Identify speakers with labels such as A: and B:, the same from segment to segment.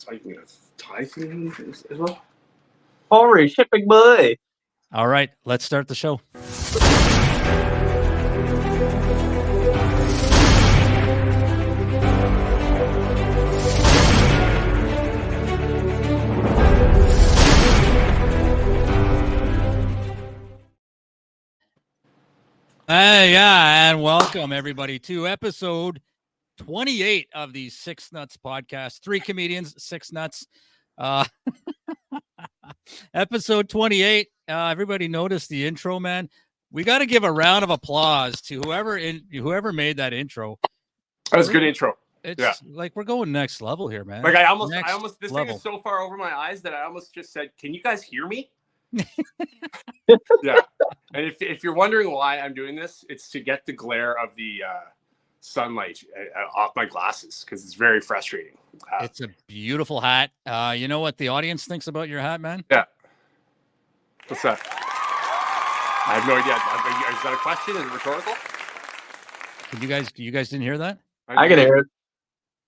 A: So you can tie thing as well.
B: Holy shit, big boy.
C: All right, let's start the show. Yeah, and welcome everybody to episode 28 of the Six Nuts podcast. 3 comedians, 6 nuts. Episode 28. Everybody noticed the intro, man. We got to give a round of applause to whoever made that intro.
A: That was a good intro.
C: It's like we're going next level here, man.
A: Like I almost this
C: level.
A: thing is so far over my eyes that I almost just said, "Can you guys hear me?" Yeah. And if you're wondering why I'm doing this, it's to get the glare of the sunlight off my glasses because it's very frustrating.
C: It's a beautiful hat. You know what the audience thinks about your hat, man?
A: Yeah. What's that? I have no idea. Is that a question? Is it rhetorical?
C: You guys didn't hear that?
B: I can hear it.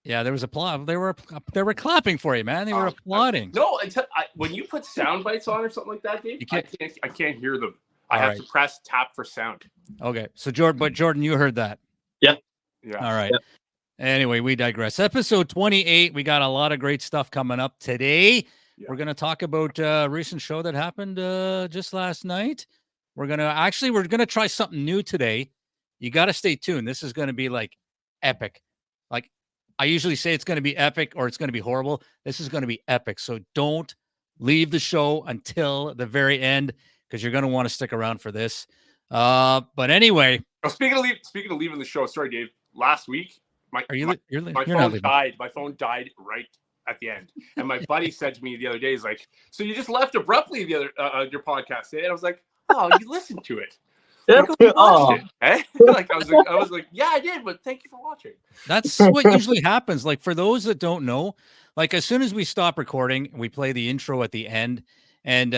C: Yeah, there was applause. They were clapping for you, man. They were applauding.
A: No, when you put sound bites on or something like that, Dave, I can't hear them. I have to press tap for sound.
C: Okay, so Jordan, you heard that.
B: Yeah.
C: All right.
B: Yep.
C: Anyway, we digress. Episode 28. We got a lot of great stuff coming up today. Yeah. We're going to talk about a recent show that happened just last night. We're going to try something new today. You got to stay tuned. This is going to be like epic. Like I usually say it's going to be epic or it's going to be horrible. This is going to be epic. So don't leave the show until the very end because you're going to want to stick around for this. But anyway.
A: Speaking of leaving the show, sorry, Dave. Last week, my phone died right at the end, and my buddy said to me the other day, "He's like, so you just left abruptly the other your podcast?" And I was like, "Oh, you listened to it." Eh? Like I was like, "Yeah, I did," but thank you for watching.
C: That's what usually happens. Like for those that don't know, like as soon as we stop recording, we play the intro at the end, and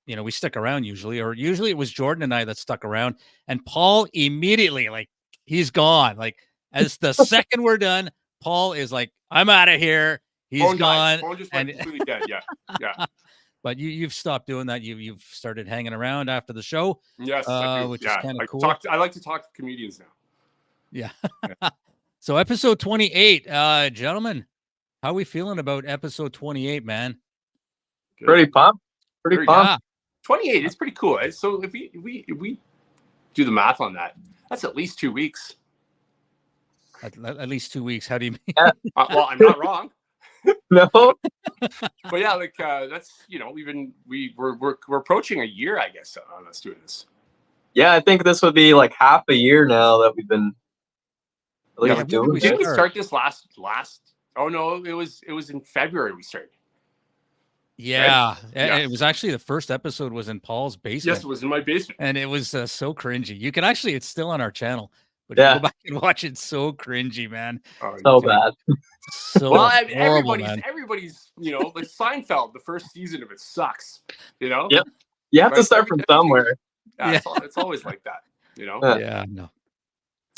C: we stick around usually it was Jordan and I that stuck around, and Paul immediately he's gone. Like as the second we're done, Paul is like, "I'm out of here." He's
A: phone
C: gone.
A: Phone just went completely dead. Yeah.
C: But you've stopped doing that. You've started hanging around after the show.
A: Yes,
C: which is kind of cool.
A: I like to talk to comedians now.
C: Yeah. So episode 28, gentlemen, how are we feeling about episode 28, man?
B: Good. Pretty pumped. Pretty pumped.
C: Yeah.
A: 28 is pretty cool. Right? So if we do the math on that, that's at least 2 weeks.
C: At least 2 weeks. How do you mean?
B: Yeah.
A: Well, I'm not wrong.
B: No.
A: But yeah, that's we're approaching a year, I guess, on us doing this.
B: Yeah, I think this would be like half a year now that we've been doing.
A: Didn't we start this last? Oh no, it was in February we started.
C: Yeah, right? Yeah. It was actually the first episode was in Paul's basement.
A: Yes, it was in my basement,
C: and it was so cringy. You can it's still on our channel. But
B: yeah.
C: Go back and watch it. So cringy, man.
B: So bad.
C: So
A: well,
C: horrible,
A: everybody's, like Seinfeld. The first season of it sucks.
B: Yep. You have to start from somewhere.
A: Yeah. It's always like that.
C: Yeah. No.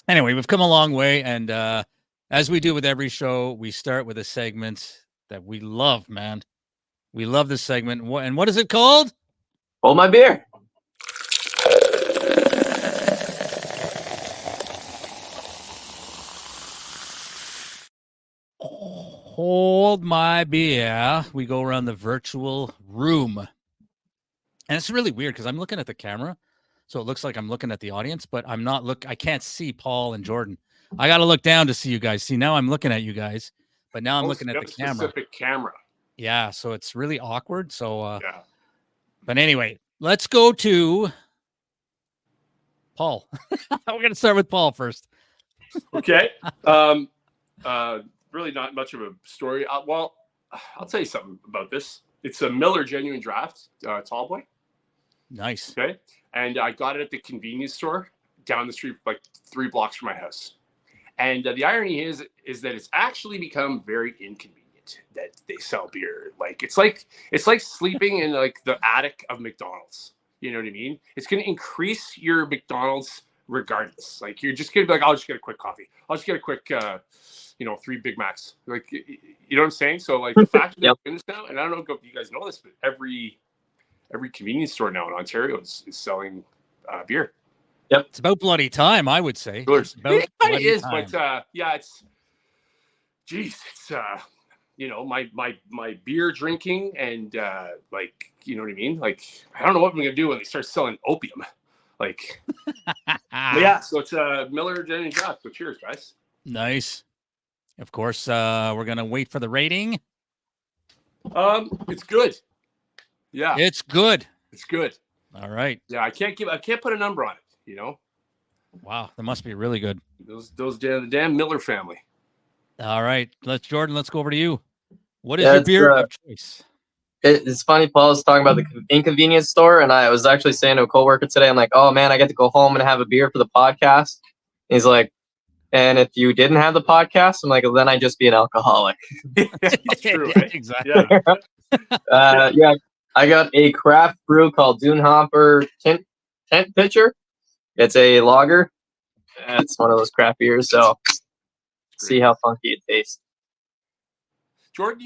C: Anyway, we've come a long way, and as we do with every show, we start with a segment that we love, man. We love this segment. And what is it called?
B: Hold my beer.
C: Hold my beer. We go around the virtual room. And it's really weird because I'm looking at the camera. So it looks like I'm looking at the audience, but I'm not I can't see Paul and Jordan. I got to look down to see you guys. See, now I'm looking at you guys, but now I'm looking at the camera.
A: Specific camera.
C: Yeah. So it's really awkward. So,
A: yeah.
C: But anyway, let's go to Paul. We're going to start with Paul first.
A: Okay. Really not much of a story. Well, I'll tell you something about this. It's a Miller Genuine Draft tall boy.
C: Nice.
A: Okay. And I got it at the convenience store down the street, like 3 blocks from my house. And the irony is that it's actually become very inconvenient that they sell beer. Like it's like sleeping in like the attic of McDonald's. You know what I mean? It's going to increase your McDonald's regardless. Like you're just going to be like, I'll just get a quick coffee. I'll just get a quick 3 Big Macs. Like, you know what I'm saying? So like the fact that they're doing this now, and I don't know if you guys know this, but every convenience store now in Ontario is selling beer.
B: Yep,
C: it's about bloody time, I would say.
A: It kind of is,
C: time.
A: but it's my beer drinking and like, you know what I mean? Like, I don't know what I'm gonna do when they start selling opium. Like, yeah. So it's Miller Jenny Draft. So cheers, guys.
C: Nice. Of course, we're gonna wait for the rating.
A: It's good. Yeah,
C: it's good.
A: It's good.
C: All right.
A: Yeah, I can't put a number on it. You know.
C: Wow, that must be really good.
A: Those the damn Miller family.
C: All right, Jordan. Let's go over to you. What is your beer of choice?
B: It's funny. Paul was talking about the inconvenience store, and I was actually saying to a coworker today, I'm like, "Oh man, I get to go home and have a beer for the podcast." He's like, "And if you didn't have the podcast," I'm like, well, "Then I'd just be an alcoholic."
A: That's true, right?
C: Exactly.
B: Yeah. I got a craft brew called Dunehopper Tent Pitcher. It's a lager. It's one of those craft beers. So see how funky it tastes.
A: Jordan,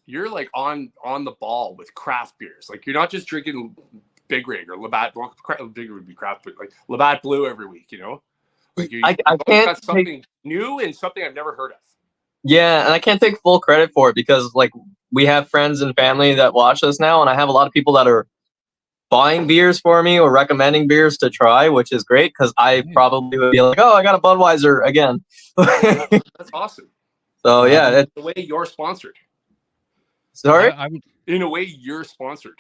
A: you're like on the ball with craft beers. Like, you're not just drinking Big Rig or Labatt. Well, Big Rig would be craft, but like Labatt Blue every week. You know, like
B: I can't
A: got something new and something I've never heard of.
B: Yeah, and I can't take full credit for it because like we have friends and family that watch us now, and I have a lot of people that are buying beers for me or recommending beers to try, which is great because I probably would be like, "Oh, I got a Budweiser again."
A: That's awesome.
B: So yeah,
A: the way you're sponsored.
B: Sorry,
A: in a way you're sponsored.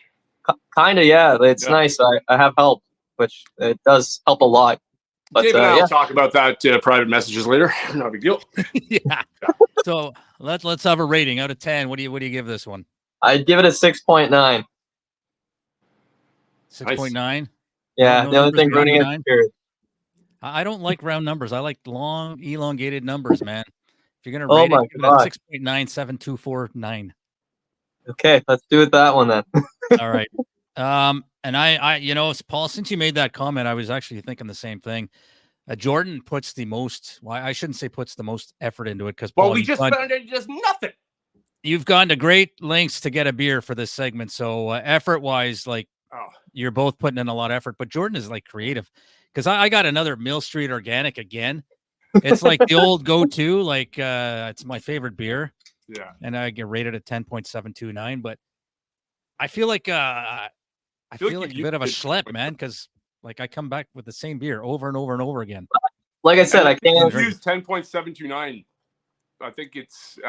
B: Kind of, yeah. It's nice. I have help, which it does help a lot. But
A: Dave and I will talk about that private messages later. Not a big deal.
C: Yeah. So let's have a rating out of 10. What do you give this one?
B: I'd give it a 6.9.
C: 6.9.
B: Yeah, the only thing ruining it is
C: I don't like round numbers. I like long, elongated numbers, man. If you're gonna rate it, give it 6.97249.
B: Okay, let's do it that one then.
C: All right. And I Paul, since you made that comment, I was actually thinking the same thing. Jordan puts the most. Well, I shouldn't say puts the most effort into it because
A: we just found it just nothing.
C: You've gone to great lengths to get a beer for this segment, so effort-wise, like you're both putting in a lot of effort. But Jordan is like creative because I got another Mill Street Organic again. It's like the old go-to. Like it's my favorite beer.
A: Yeah,
C: and I get rated at 10.729. But I feel like I feel like a bit of a schlep, man, because like I come back with the same beer over and over and over again.
B: Like I said, I can't
A: use 10.729. I think it's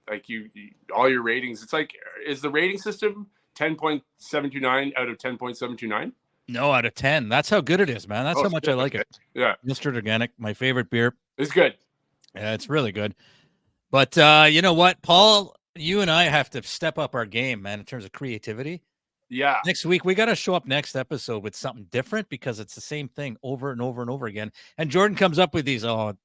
A: like you all your ratings. It's like, is the rating system 10.729 out of 10.729?
C: No, out of 10. That's how good it is, man. That's how much I like it.
A: Yeah,
C: Mill Street Organic, my favorite beer.
A: It's good.
C: Yeah, it's really good. But you know what, Paul? You and I have to step up our game, man, in terms of creativity.
A: Yeah.
C: Next week, we got to show up next episode with something different because it's the same thing over and over and over again. And Jordan comes up with these, the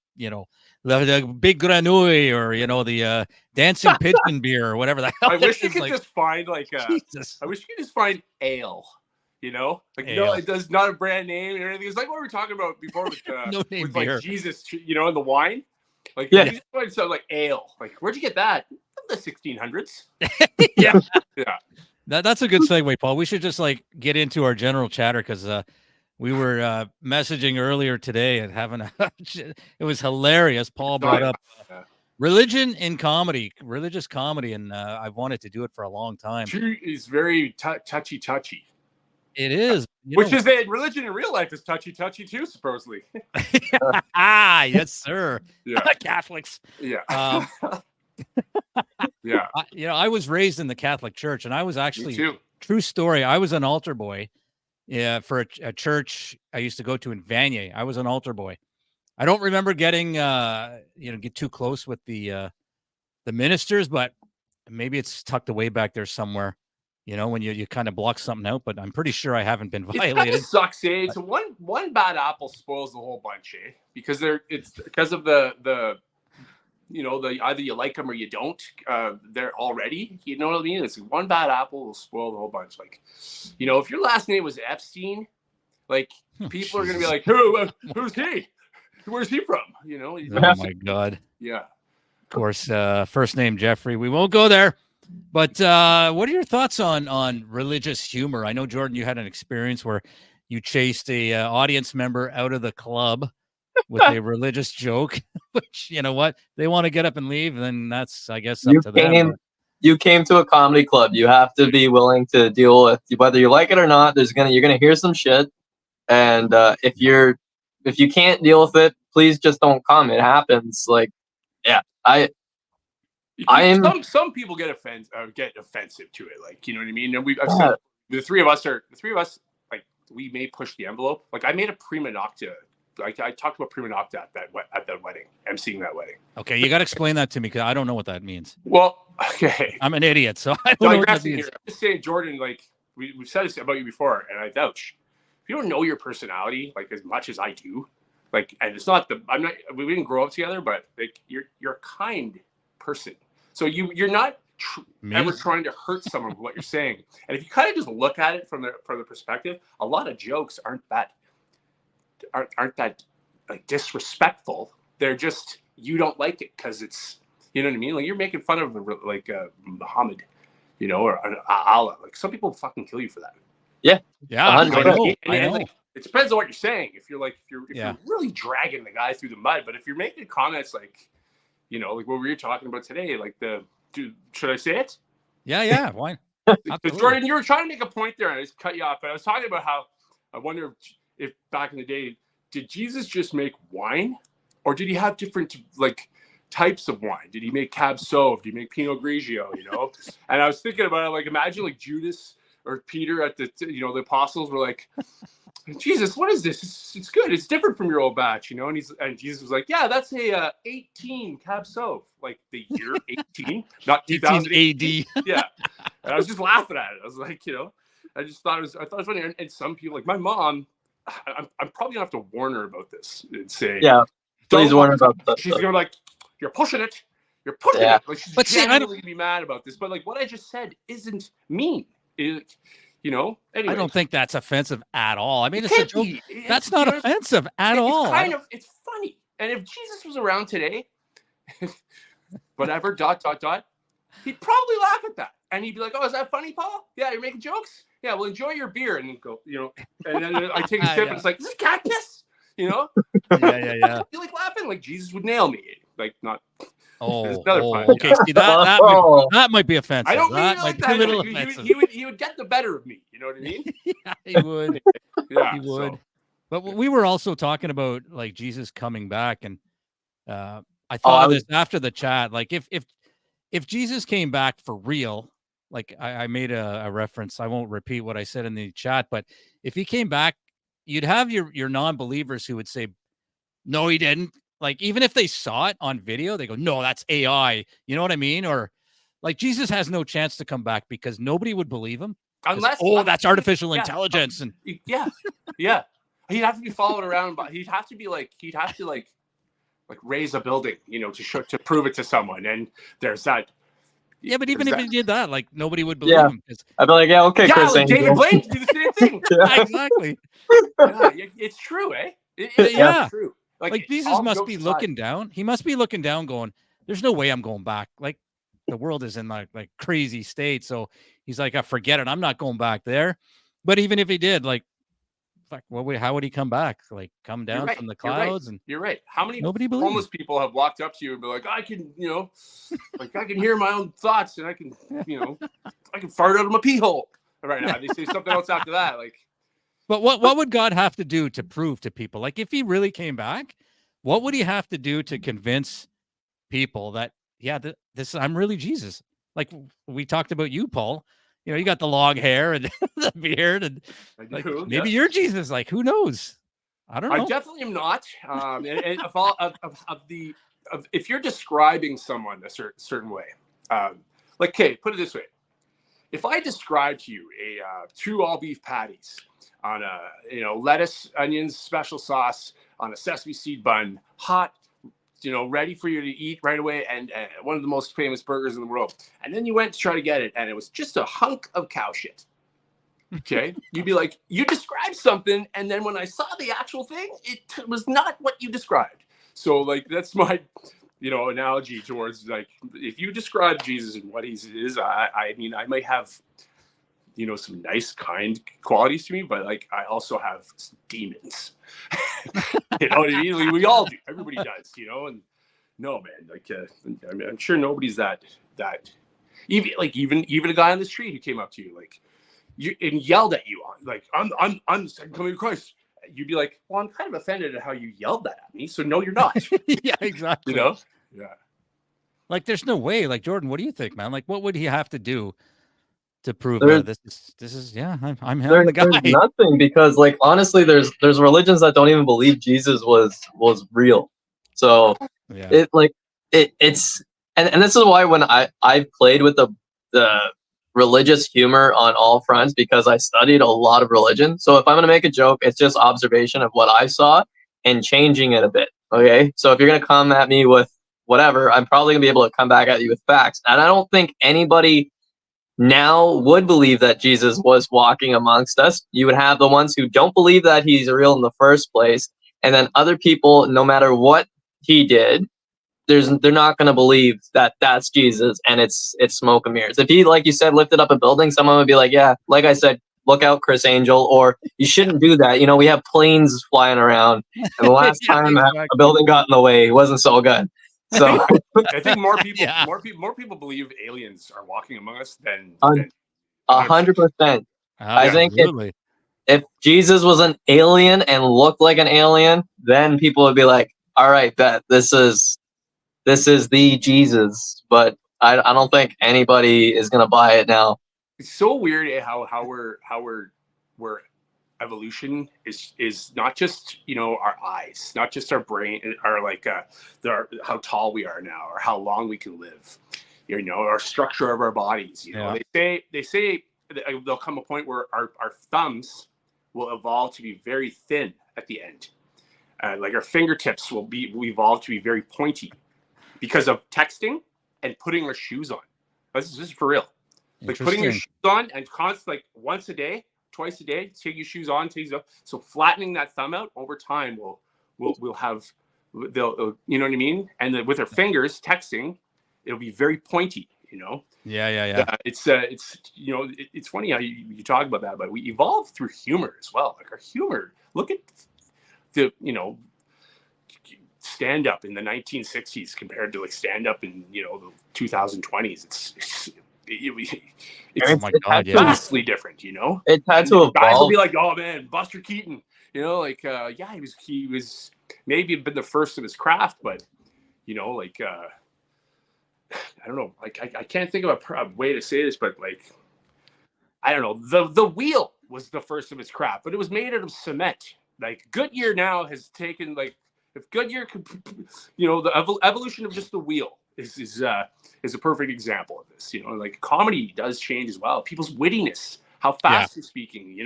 C: big granouille or, the dancing pigeon beer or whatever the hell.
A: I wish you could just find like, I wish you could just find ale, ale. It does not a brand name or anything. It's like what we were talking about before with,
C: no name
A: with
C: beer.
A: Like Jesus, and the wine. Like,
B: you
A: just find something like ale. Like, where'd you get that? The 1600s.
C: Yeah.
A: Yeah.
C: That's a good segue, Paul. We should just get into our general chatter because we were messaging earlier today and having it was hilarious. Paul brought up religion in comedy, religious comedy, and I've wanted to do it for a long time.
A: It's very touchy.
C: It is,
A: which is a religion in real life is touchy too, supposedly.
C: Yes, sir.
A: Yeah,
C: Catholics.
A: Yeah. Yeah.
C: I was raised in the Catholic Church, and I was actually,
A: Me too.
C: True story, I was an altar boy for a church I used to go to in Vanier. I was an altar boy. I don't remember getting, get too close with the ministers, but maybe it's tucked away back there somewhere, when you kind of block something out, but I'm pretty sure I haven't been violated.
A: It kind of sucks, eh? So one bad apple spoils the whole bunch, eh? Because it's because of the either you like them or you don't. They're already, you know what I mean? It's one bad apple will spoil the whole bunch. Like, if your last name was Epstein, like people are gonna be like, who's he? Where's he from? You know?
C: Oh my God.
A: Yeah.
C: Of course, first name Jeffrey. We won't go there. But what are your thoughts on religious humor? I know, Jordan, you had an experience where you chased a audience member out of the club with a religious joke, which, you know what, they want to get up and leave, then that's, I guess, up to them.
B: You came to a comedy club. You have to be willing to deal with whether you like it or not. You're gonna hear some shit, and if you can't deal with it, please just don't come. It happens. Like, yeah,
A: some people get offensive to it. Like, you know what I mean? And I've said the three of us like, we may push the envelope. Like, I made a prima nocta. Like, I talked about prima nocta at that wedding. emceeing that wedding.
C: Okay, you got to explain that to me because I don't know what that means.
A: Well, okay,
C: I'm an idiot, so I don't know what that means.
A: I'm just saying, Jordan. Like, we've said this about you before, and I vouch. If you don't know your personality like as much as I do, like, and it's not we didn't grow up together, but like, you're a kind person. So you're not ever trying to hurt someone with what you're saying. And if you kind of just look at it from the perspective, a lot of jokes aren't that like disrespectful. They're just, you don't like it because it's, you know what I mean? Like, you're making fun of like Muhammad, you know, or Allah. Like, some people fucking kill you for that.
B: Yeah.
C: I know.
A: Like, it depends on what you're saying. If you're really dragging the guy through the mud, but if you're making comments like, you know, like what we were talking about today, like should I say it?
C: Yeah. Why?
A: Because Jordan, you were trying to make a point there, and I just cut you off. But I was talking about how I wonder if back in the day, did Jesus just make wine, or did he have different like types of wine? Did he make Cab Sauv? Did he make Pinot Grigio? You know, and I was thinking about it, like, imagine like Judas or Peter at the the apostles were like, Jesus, what is this? It's good. It's different from your old batch, you know. And Jesus was like, yeah, that's a 18 Cab Sauv, like the year 18, not 2018 AD. Yeah, and I was just laughing at it. I was like, you know, I thought it was funny. And some people, like my mom, I'm probably gonna have to warn her about this and say,
B: yeah, please warn her about that.
A: She's gonna be like, you're pushing it. You're pushing it. Like, she's genuinely gonna be mad about this. But like, what I just said isn't mean. You know, anyway.
C: I don't think that's offensive at all. I mean, it's a joke. That's not offensive at all.
A: It's funny. And if Jesus was around today, whatever, ... he'd probably laugh at that. And he'd be like, oh, is that funny, Paul? Yeah, you're making jokes? Yeah, well, enjoy your beer. And then go, you know, and then I take a sip and it's like, is this cat piss? You know?
C: Yeah.
A: You like laughing? Like, Jesus would nail me. Like, not...
C: Okay. See, that might be offensive.
A: I don't mean
C: that
A: like
C: might be a little offensive.
A: He would get the better of me. You know what I mean?
C: Yeah, he would.
A: Yeah,
C: he would.
A: So.
C: But we were also talking about like Jesus coming back, and I thought of this after the chat. Like, if Jesus came back for real, like I made a reference. I won't repeat what I said in the chat, but if he came back, you'd have your non-believers who would say, "No, he didn't." Like, even if they saw it on video, they go, no, that's AI. You know what I mean? Or like, Jesus has no chance to come back because nobody would believe him.
A: Unless,
C: that's artificial intelligence. And
A: yeah. He'd have to be followed around, but he'd have to raise a building, you know, to prove it to someone. And there's that.
C: Yeah, but even if he did that, like, nobody would believe him.
B: I'd be like, yeah, okay, Chris.
A: Like David Blaine did the same thing.
C: Exactly.
A: It's true, eh?
C: It's
A: true.
C: Like Jesus must be looking down. He must be looking down going, there's no way I'm going back. Like, the world is in like crazy state. So he's like, I forget it. I'm not going back there. But even if he did, like, fuck, how would he come back? Like, come down from the clouds? And
A: you're right. How many
C: homeless
A: people have walked up to you and be like, I can, you know, like, I can hear my own thoughts and I can, you know, I can fart out of my pee hole right now. They say something else after that. Like,
C: but what would God have to do to prove to people? Like, if he really came back, what would he have to do to convince people that, yeah, I'm really Jesus? Like, we talked about you, Paul. You know, you got the long hair and the beard, and like, maybe you're Jesus. Like, who knows? I don't know.
A: I definitely am not. If you're describing someone a certain way, like, okay, put it this way: if I describe to you a 2 all beef patties on a, you know, lettuce, onions, special sauce on a sesame seed bun, hot, you know, ready for you to eat right away, and one of the most famous burgers in the world, and then you went to try to get it, and it was just a hunk of cow shit. Okay. You'd be like, you described something. And then when I saw the actual thing, it was not what you described. So like, that's my, analogy towards like, if you describe Jesus and what he is, I mean, I might have, some nice, kind qualities to me, but like, I also have demons. You know what I mean? Like, we all do. Everybody does, and no, man, like, I mean, I'm sure nobody's that, even a guy on the street who came up to you, like, and yelled at you on, like, I'm the second coming of Christ. You'd be like, well, I'm kind of offended at how you yelled that at me. So no, you're not.
C: Yeah, exactly.
A: Yeah.
C: Like, there's no way. Like, Jordan, what do you think, man? Like, what would he have to do to prove this is? Yeah, I'm the guy.
B: There's nothing, because like honestly, there's religions that don't even believe Jesus was real. So it's and this is why when I've played with the religious humor on all fronts, because I studied a lot of religion. So if I'm gonna make a joke, it's just observation of what I saw and changing it a bit. Okay, so if you're gonna come at me with whatever, I'm probably gonna be able to come back at you with facts. And I don't think anybody now would believe that Jesus was walking amongst us. You would have the ones who don't believe that he's real in the first place, and then other people, no matter what he did, they're not going to believe that that's Jesus, and it's smoke and mirrors. If he, like you said, lifted up a building, someone would be like, yeah, like I said, look out, Chris Angel, or you shouldn't do that. We have planes flying around, and the last time a building got in the way, it wasn't so good. So
A: I think more people believe aliens are walking among us than
B: 100%. I think if Jesus was an alien and looked like an alien, then people would be like, all right, bet this is the Jesus. But I don't think anybody is gonna buy it now.
A: It's so weird how we're evolution is not just our eyes, not just our brain, or like how tall we are now, or how long we can live, our structure of our bodies. They say there'll come a point where our thumbs will evolve to be very thin at the end, like our fingertips will evolve to be very pointy because of texting and putting our shoes on. This is for real. Like putting your shoes on and like once a day, twice a day, take your shoes on, take off. So flattening that thumb out over time we'll have, they'll, you know what I mean? And then with our fingers texting, it'll be very pointy,
C: Yeah.
A: It's funny how you talk about that, but we evolved through humor as well. Like our humor, look at the, stand up in the 1960s compared to like stand up in, the 2020s. It's vastly different,
B: It had to evolve.
A: Guys will be like, oh man, Buster Keaton, he was maybe been the first of his craft, but I don't know, like I can't think of a way to say this, but like I don't know, the wheel was the first of its craft, but it was made out of cement. Like Goodyear now has taken, like, if Goodyear could, the evolution of just the wheel is a perfect example of this. Like comedy does change as well. People's wittiness, how fast you're speaking,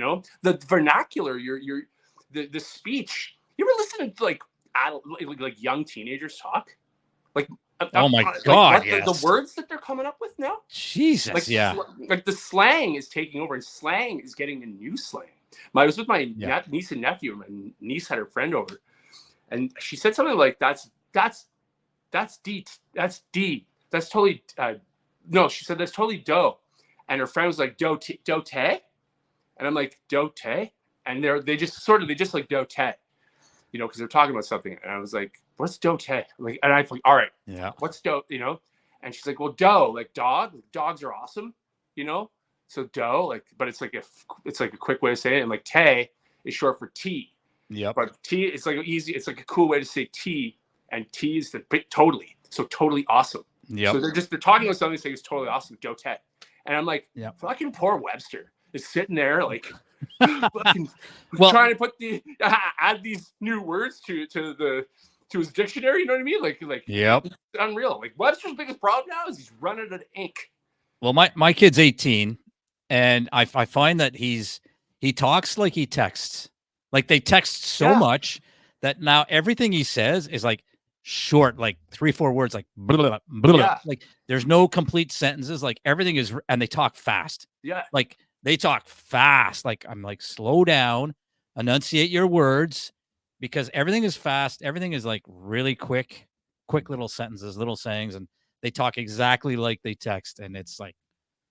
A: the vernacular, the speech. You ever listen to like young teenagers talk? Like,
C: oh my God,
A: the words that they're coming up with now?
C: Jesus,
A: like the slang is taking over, and slang is getting a new slang. I was with my niece and nephew. My niece had her friend over, and she said something like, that's D. That's totally no. She said that's totally dough, and her friend was like dote, and I'm like dote, and they just like dote, because they're talking about something, and I was like, what's dote? Like, and I'm like, all right, what's dote? And she's like, well, dough, like dog. Dogs are awesome, So dough, like, but it's like a quick way to say it, and like te is short for tea.
C: Yeah.
A: But T, it's like easy. It's like a cool way to say T, and T is the totally. So totally awesome.
C: Yeah.
A: So they're talking about something saying it's totally awesome. Dotet. And I'm like, fucking poor Webster is sitting there like, fucking trying to add these new words to his dictionary. You know what I mean? Like, it's unreal. Like Webster's biggest problem now is he's running out of ink.
C: Well, my kid's 18, and I find that he talks like he texts. Like they text so much that now everything he says is like short, like 3-4 words, like blah, blah, blah. Like there's no complete sentences. Like everything is, and they talk fast.
A: Yeah.
C: Like They talk fast. Like, I'm like, slow down, enunciate your words, because everything is fast. Everything is like really quick little sentences, little sayings, and they talk exactly like they text. And it's like,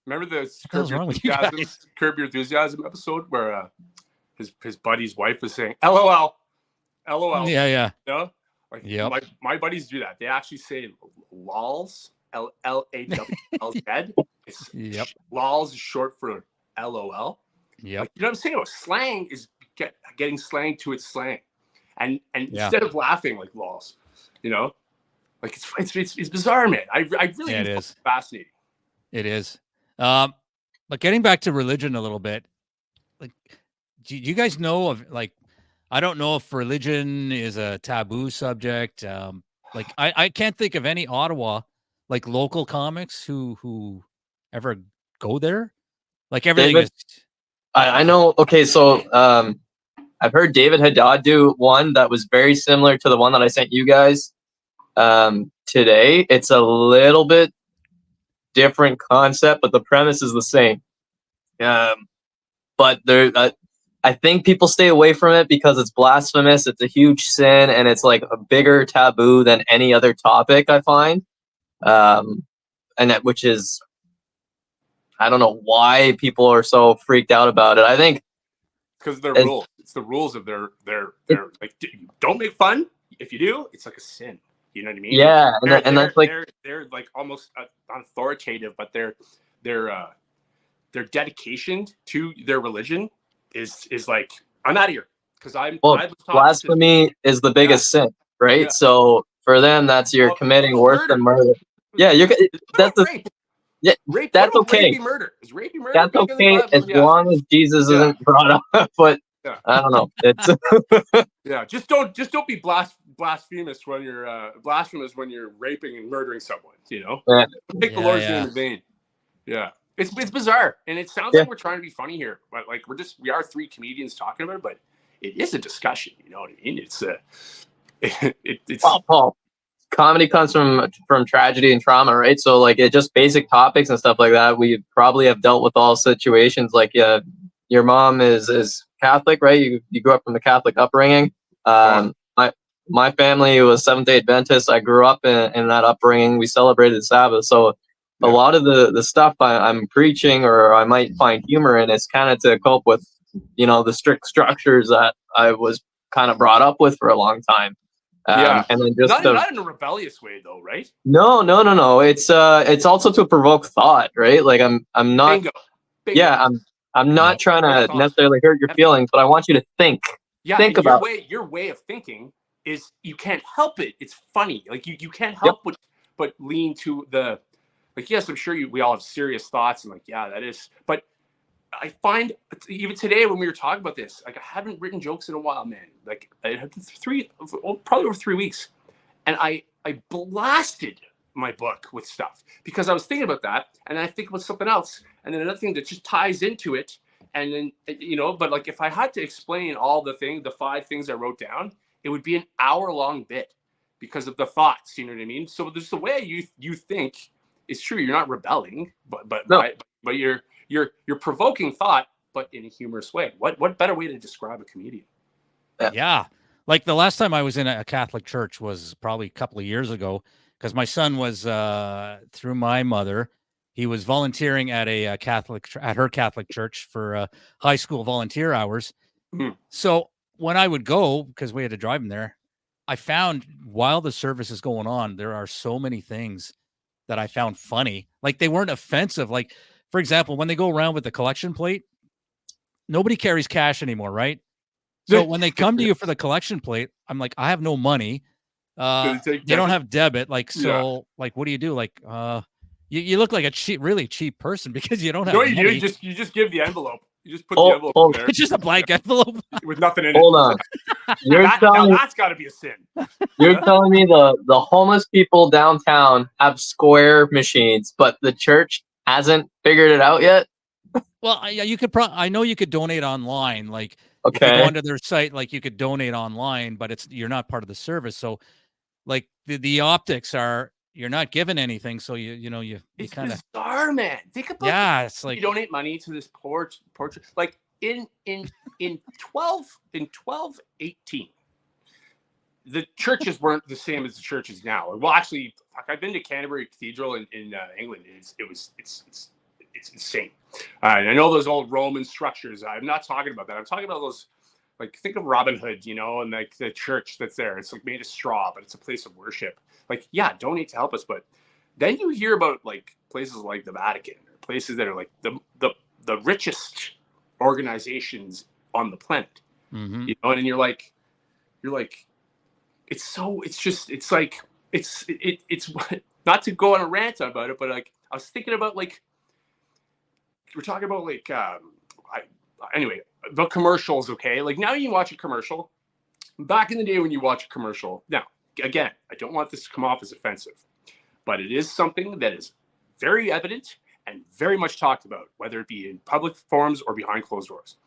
A: remember the
C: Curb
A: Your Enthusiasm episode where his buddy's wife was saying LOL, LOL.
C: Yeah.
A: You know? Like,
C: yep.
A: my buddies do that. They actually say lols, LLAWLZ.
C: Yep.
A: Lols is short for LOL.
C: Yep.
A: Like, you know what I'm saying? About slang is getting slang to its slang, and instead of laughing like lols, you know, like it's bizarre, man. I really
C: it is
A: fascinating.
C: It is. But getting back to religion a little bit, like, do you guys know of, like, I don't know if religion is a taboo subject. Like, I can't think of any Ottawa, like, local comics who ever go there. Like, everything
B: David,
C: is.
B: I know. Okay, so I've heard David Haddad do one that was very similar to the one that I sent you guys today. It's a little bit different concept, but the premise is the same. But there, I think people stay away from it because it's blasphemous. It's a huge sin, and it's like a bigger taboo than any other topic, I find. And that, which is, I don't know why people are so freaked out about it. I think
A: because of their rules. It's the rules of their like, don't make fun. If you do, it's like a sin. You know what I mean?
B: Yeah, and that's like
A: they're like almost authoritative, but their dedication to their religion is like, I'm out of here because
B: blasphemy is the biggest sin, right? Yeah. So for them, that's you're committing worse than murder. Yeah, that's
A: rape.
B: Yeah,
A: rape,
B: that's okay.
A: Rapey murder. Is rapey murder?
B: That's okay as long as Jesus isn't brought up. But I don't know. It's
A: just don't be blasphemous when you're raping and murdering someone. You know, take the Lord's name in vain. Yeah, it's bizarre, and it sounds like we're trying to be funny here, but like we are three comedians talking about it, but it is a discussion. You know what I mean? It's
B: well, Paul. Comedy comes from tragedy and trauma, right? So like, it just basic topics and stuff like that. We probably have dealt with all situations. Like, your mom is Catholic, right? You grew up from the Catholic upbringing. My family was Seventh-day Adventist. I grew up in that upbringing. We celebrated the Sabbath. So a lot of the stuff I'm preaching or I might find humor in is kind of to cope with, the strict structures that I was kind of brought up with for a long time.
A: And
B: then just
A: not in a rebellious way, though, right?
B: No. It's also to provoke thought, right? Like, I'm not. Bingo. Yeah, I'm not trying to necessarily hurt your feelings, but I want you to think.
A: Yeah, think about your way of thinking is you can't help it. It's funny. Like, you can't help but lean to the, like, yes, I'm sure we all have serious thoughts and like, yeah, that is. But I find even today when we were talking about this, like, I haven't written jokes in a while, man. Like, I had probably over 3 weeks, and I blasted my book with stuff because I was thinking about that, and then I think about something else, and then another thing that just ties into it, and then but like, if I had to explain all the 5 things I wrote down, it would be an hour-long bit because of the thoughts. You know what I mean? So there's the way you think is true. You're not rebelling, but you're provoking thought, but in a humorous way. What better way to describe a comedian?
C: Yeah. Like, the last time I was in a Catholic church was probably a couple of years ago, because my son was through my mother. He was volunteering at a her Catholic church for high school volunteer hours. Mm-hmm. So when I would go, because we had to drive him there, I found while the service is going on, there are so many things that I found funny. Like, they weren't offensive. Like, for example, when they go around with the collection plate, nobody carries cash anymore, right? So when they come to you for the collection plate, I'm like, I have no money. They don't have debit. Like, so like, what do you do? Like, you look like a really cheap person because you don't have money.
A: You just give the envelope. You just put the envelope there.
C: It's just a blank envelope
A: with nothing in
B: Hold on.
A: That's got to be a sin.
B: You're telling me the homeless people downtown have square machines, but the church hasn't figured it out yet?
C: Well, you could I know you could donate online. Like, if you go onto their site, like, you could donate online, but you're not part of the service. So, like, the optics are, you're not given anything, so you
A: it's
C: kind of
A: bizarre, man. Think about
C: it's like
A: you donate money to this poor like in 1218. The churches weren't the same as the churches now. Well, actually, I've been to Canterbury Cathedral in England. It's insane. And I know those old Roman structures. I'm not talking about that. I'm talking about those, like, think of Robin Hood, and like the church that's there. It's like made of straw, but it's a place of worship. Like, yeah, donate to help us. But then you hear about like places like the Vatican, or places that are like the richest organizations on the planet. And you're like. It's not to go on a rant about it, but like I was thinking about like we're talking about like anyway, the commercials. Okay, like now you watch a commercial. Back in the day when you watch a commercial, now again, I don't want this to come off as offensive, but it is something that is very evident and very much talked about, whether it be in public forums or behind closed doors.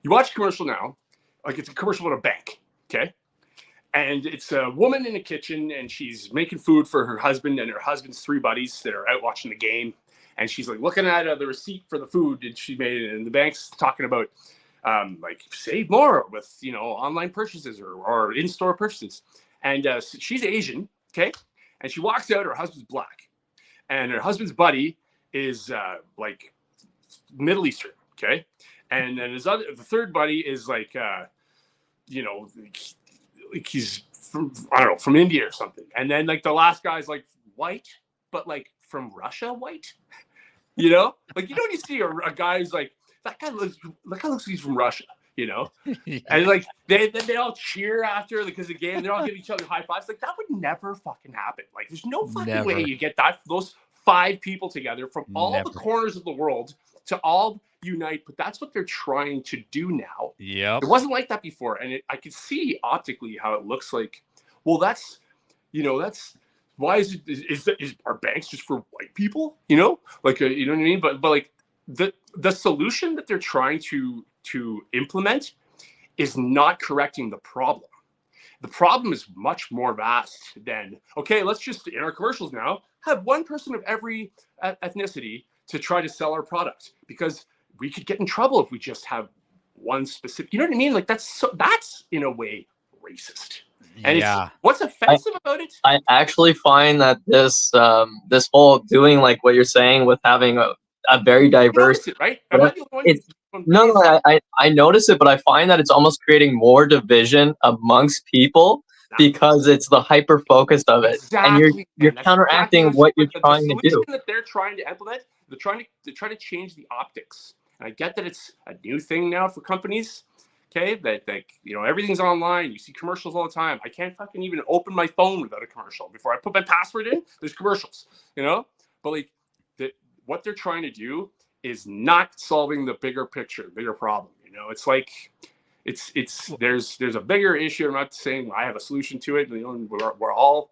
A: You watch a commercial now, like it's a commercial at a bank. Okay. And it's a woman in the kitchen, and she's making food for her husband and her husband's 3 buddies that are out watching the game. And she's like looking at the receipt for the food that she made, and the bank's talking about like save more with online purchases or in-store purchases. And she's Asian, okay, and she walks out. Her husband's black, and her husband's buddy is like Middle Eastern, okay, and then the third buddy is like like he's from, I don't know, from India or something. And then like the last guy's like white, but like from Russia white, like, when you see a guy who's like, that guy looks like he's from Russia, and like they all cheer after because the game, they all give each other high fives. Like that would never fucking happen. Like there's no fucking way you get those 5 people together from all the corners of the world to all unite, but that's what they're trying to do now.
C: Yeah,
A: it wasn't like that before, and I could see optically how it looks like. Well, that's why is our banks just for white people? Like you know what I mean? But like the solution that they're trying to implement is not correcting the problem. The problem is much more vast than, okay, let's just in our commercials now have one person of every ethnicity to try to sell our product, because we could get in trouble if we just have one specific, you know what I mean? Like that's in a way racist. And what's offensive about it?
B: I actually find that this whole doing like what you're saying with having a very diverse,
A: it, right? I'm not the only one.
B: No, I notice it, but I find that it's almost creating more division amongst people because it's the hyper focus of it, and you're counteracting what you're trying to do.
A: That they're trying to implement, they're trying to change the optics. And I get that it's a new thing now for companies. Okay, that everything's online. You see commercials all the time. I can't fucking even open my phone without a commercial. Before I put my password in, there's commercials. But like what they're trying to do is not solving the bigger picture, bigger problem. It's like there's a bigger issue. I'm not saying I have a solution to it. We're all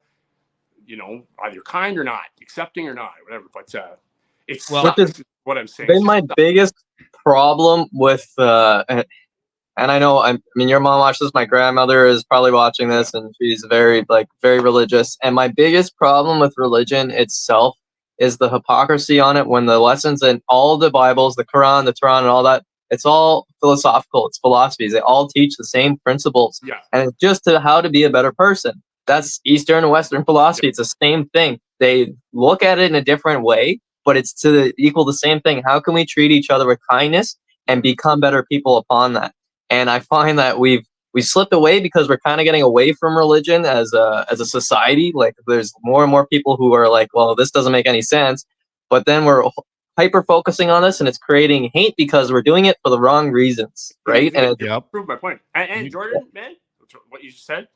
A: either kind or not, accepting or not, whatever. But it's what I'm saying.
B: Been my biggest problem with and I know, I mean, your mom watches this. My grandmother is probably watching this, and she's very religious. And my biggest problem with religion itself is the hypocrisy on it. When the lessons in all the Bibles, the Quran, the Quran, and all that, it's all philosophical. It's philosophies. They all teach the same principles.
A: Yeah.
B: And it's just how to be a better person. That's Eastern and Western philosophy. Yeah. It's the same thing. They look at it in a different way, but it's equal the same thing. How can we treat each other with kindness and become better people upon that? And I find that we slipped away because we're kind of getting away from religion as a society. Like there's more and more people who are like, well, this doesn't make any sense. But then we're hyper focusing on this, and it's creating hate because we're doing it for the wrong reasons, right? And
A: prove my point. And Jordan, man, what you just said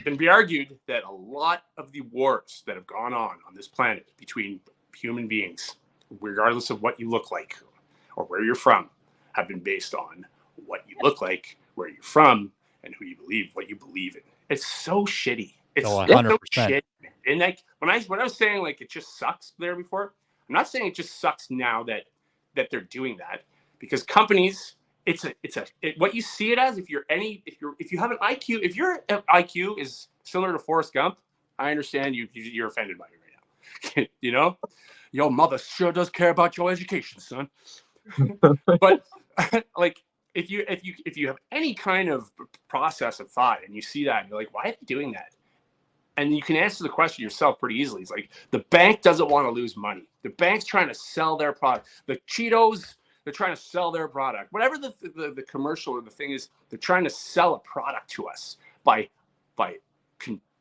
A: can be argued that a lot of the wars that have gone on this planet between human beings, regardless of what you look like or where you're from, have been based on what you look like, where you're from, and who you believe, what you believe in. It's so shitty. It's
C: 100%.
A: So shitty. And like when I was saying like it just sucks there before, I'm not saying it just sucks now that they're doing that, because companies, what you see it as, if you have an IQ, if your IQ is similar to Forrest Gump, I understand you're offended by it right now. You know, your mother sure does care about your education, son. But like, if you have any kind of process of thought and you see that, and you're like, why are they doing that? And you can answer the question yourself pretty easily. It's like, the bank doesn't want to lose money. The bank's trying to sell their product. The Cheetos, they're trying to sell their product. Whatever the commercial or the thing is, they're trying to sell a product to us by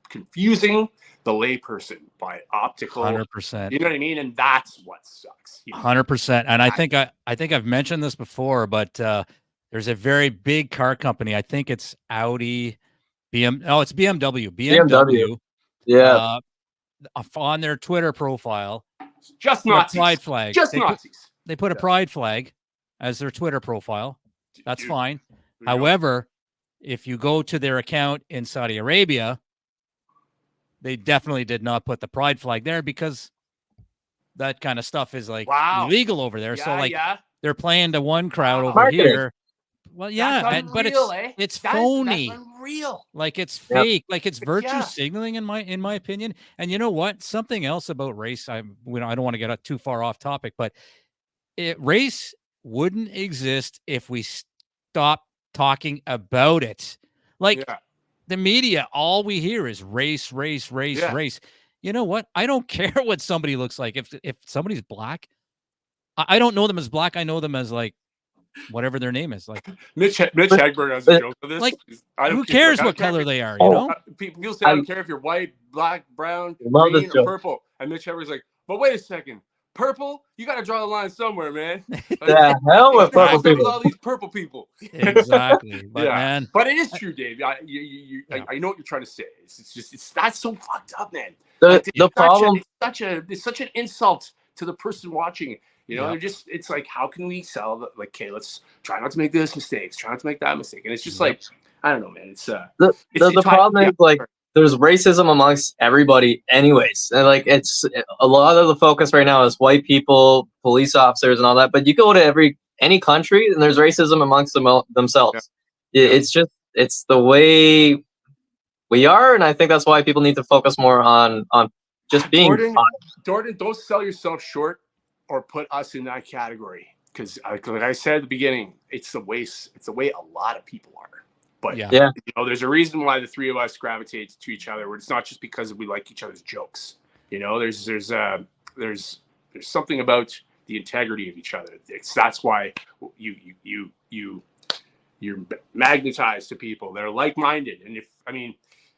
A: confusing the layperson by optical.
C: 100%.
A: You know what I mean? And that's what sucks.
C: 100%. And I think I've mentioned this before, but there's a very big car company. I think it's Audi. It's BMW. BMW.
B: Yeah.
C: On their Twitter profile,
A: just Nazis.
C: Pride flag.
A: Just Nazis.
C: They put a pride flag as their Twitter profile. That's fine.
A: Yeah.
C: However, if you go to their account in Saudi Arabia, they definitely did not put the pride flag there because that kind of stuff is like illegal over there.
A: Yeah,
C: so like they're playing to one crowd over here. Well, yeah, but it's phony.
A: That's unreal.
C: Like it's fake. Like it's virtue signaling in my opinion. And you know what? Something else about race. I don't want to get too far off topic, but race wouldn't exist if we stopped talking about it. Like the media, all we hear is race, race, race, race. You know what? I don't care what somebody looks like. If somebody's black, I don't know them as black. I know them as like whatever their name is. Like
A: Mitch Hagberg has a joke for this.
C: Like, who cares what color they are? You know,
A: people say I don't care if you're white, black, brown, green, or purple. And Mitch Hagberg's like, but wait a second, purple? You got to draw the line somewhere, man. Like,
B: the hell with purple people?
A: All these purple people.
C: Exactly. But man,
A: but it is true, Dave. I know what you're trying to say. It's that's so fucked up, man.
B: The problem.
A: It's such an insult to the person watching. You know, it's like, how can we sell like, okay, let's try not to make this mistake, try not to make that mistake. And it's just like, I don't know, man. It's
B: the problem is like there's racism amongst everybody anyways. And like it's a lot of the focus right now is white people, police officers and all that. But you go to any country and there's racism amongst themselves. Yeah. It's the way we are. And I think that's why people need to focus more on just being
A: Jordan, don't sell yourself short or put us in that category, because like I said at the beginning, it's the way a lot of people are. But you know, there's a reason why the three of us gravitate to each other. It's not just because we like each other's jokes. You know, there's something about the integrity of each other. That's why you're magnetized to people that are like-minded. And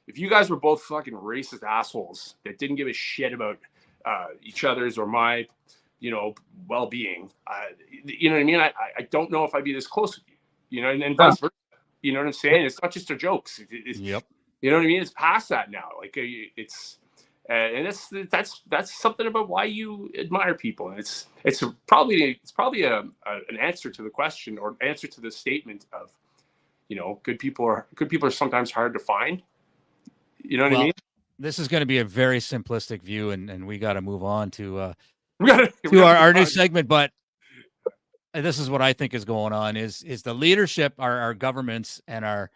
A: if you guys were both fucking racist assholes that didn't give a shit about each other's or my well-being, you know what I mean? I don't know if I'd be this close with you, you know, and vice versa. You know what I'm saying? It's not just their jokes. You know what I mean? It's past that now. Like it's, and that's something about why you admire people. And it's probably an answer to the question or answer to the statement of, you know, good people are sometimes hard to find. You know what I mean? This
C: is going to be a very simplistic view, and we got to move on to our new segment. But this is what I think is going on is the leadership, our governments and our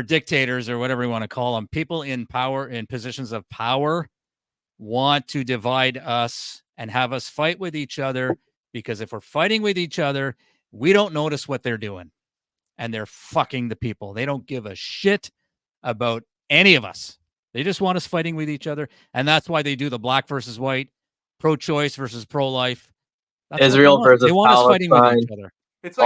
C: dictators, or whatever you want to call them, people in power, in positions of power, want to divide us and have us fight with each other, because if we're fighting with each other, we don't notice what they're doing, and they're fucking the people. They don't give a shit about any of us. They just want us fighting with each other, and that's why they do the black versus white, pro-choice versus pro-life.
B: Israel versus Palestine. They want us fighting with each other.
A: It's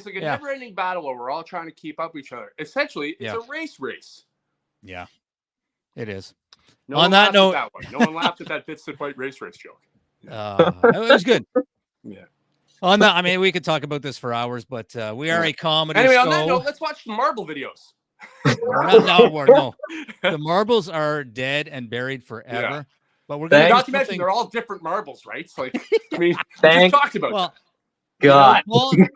A: like a never-ending battle where we're all trying to keep up with each other. Essentially, it's a race.
C: Yeah, it is.
A: On that note, no one laughed at that Fits the Fight race joke.
C: It was good. Yeah. On that, I mean, we could talk about this for hours, but we are a comedy show.
A: On that note, let's watch the marble videos.
C: No. The marbles are dead and buried forever. Yeah. But we're going to
A: not to mention they're all different marbles, right? It's like, I mean, we just talked about that.
B: God.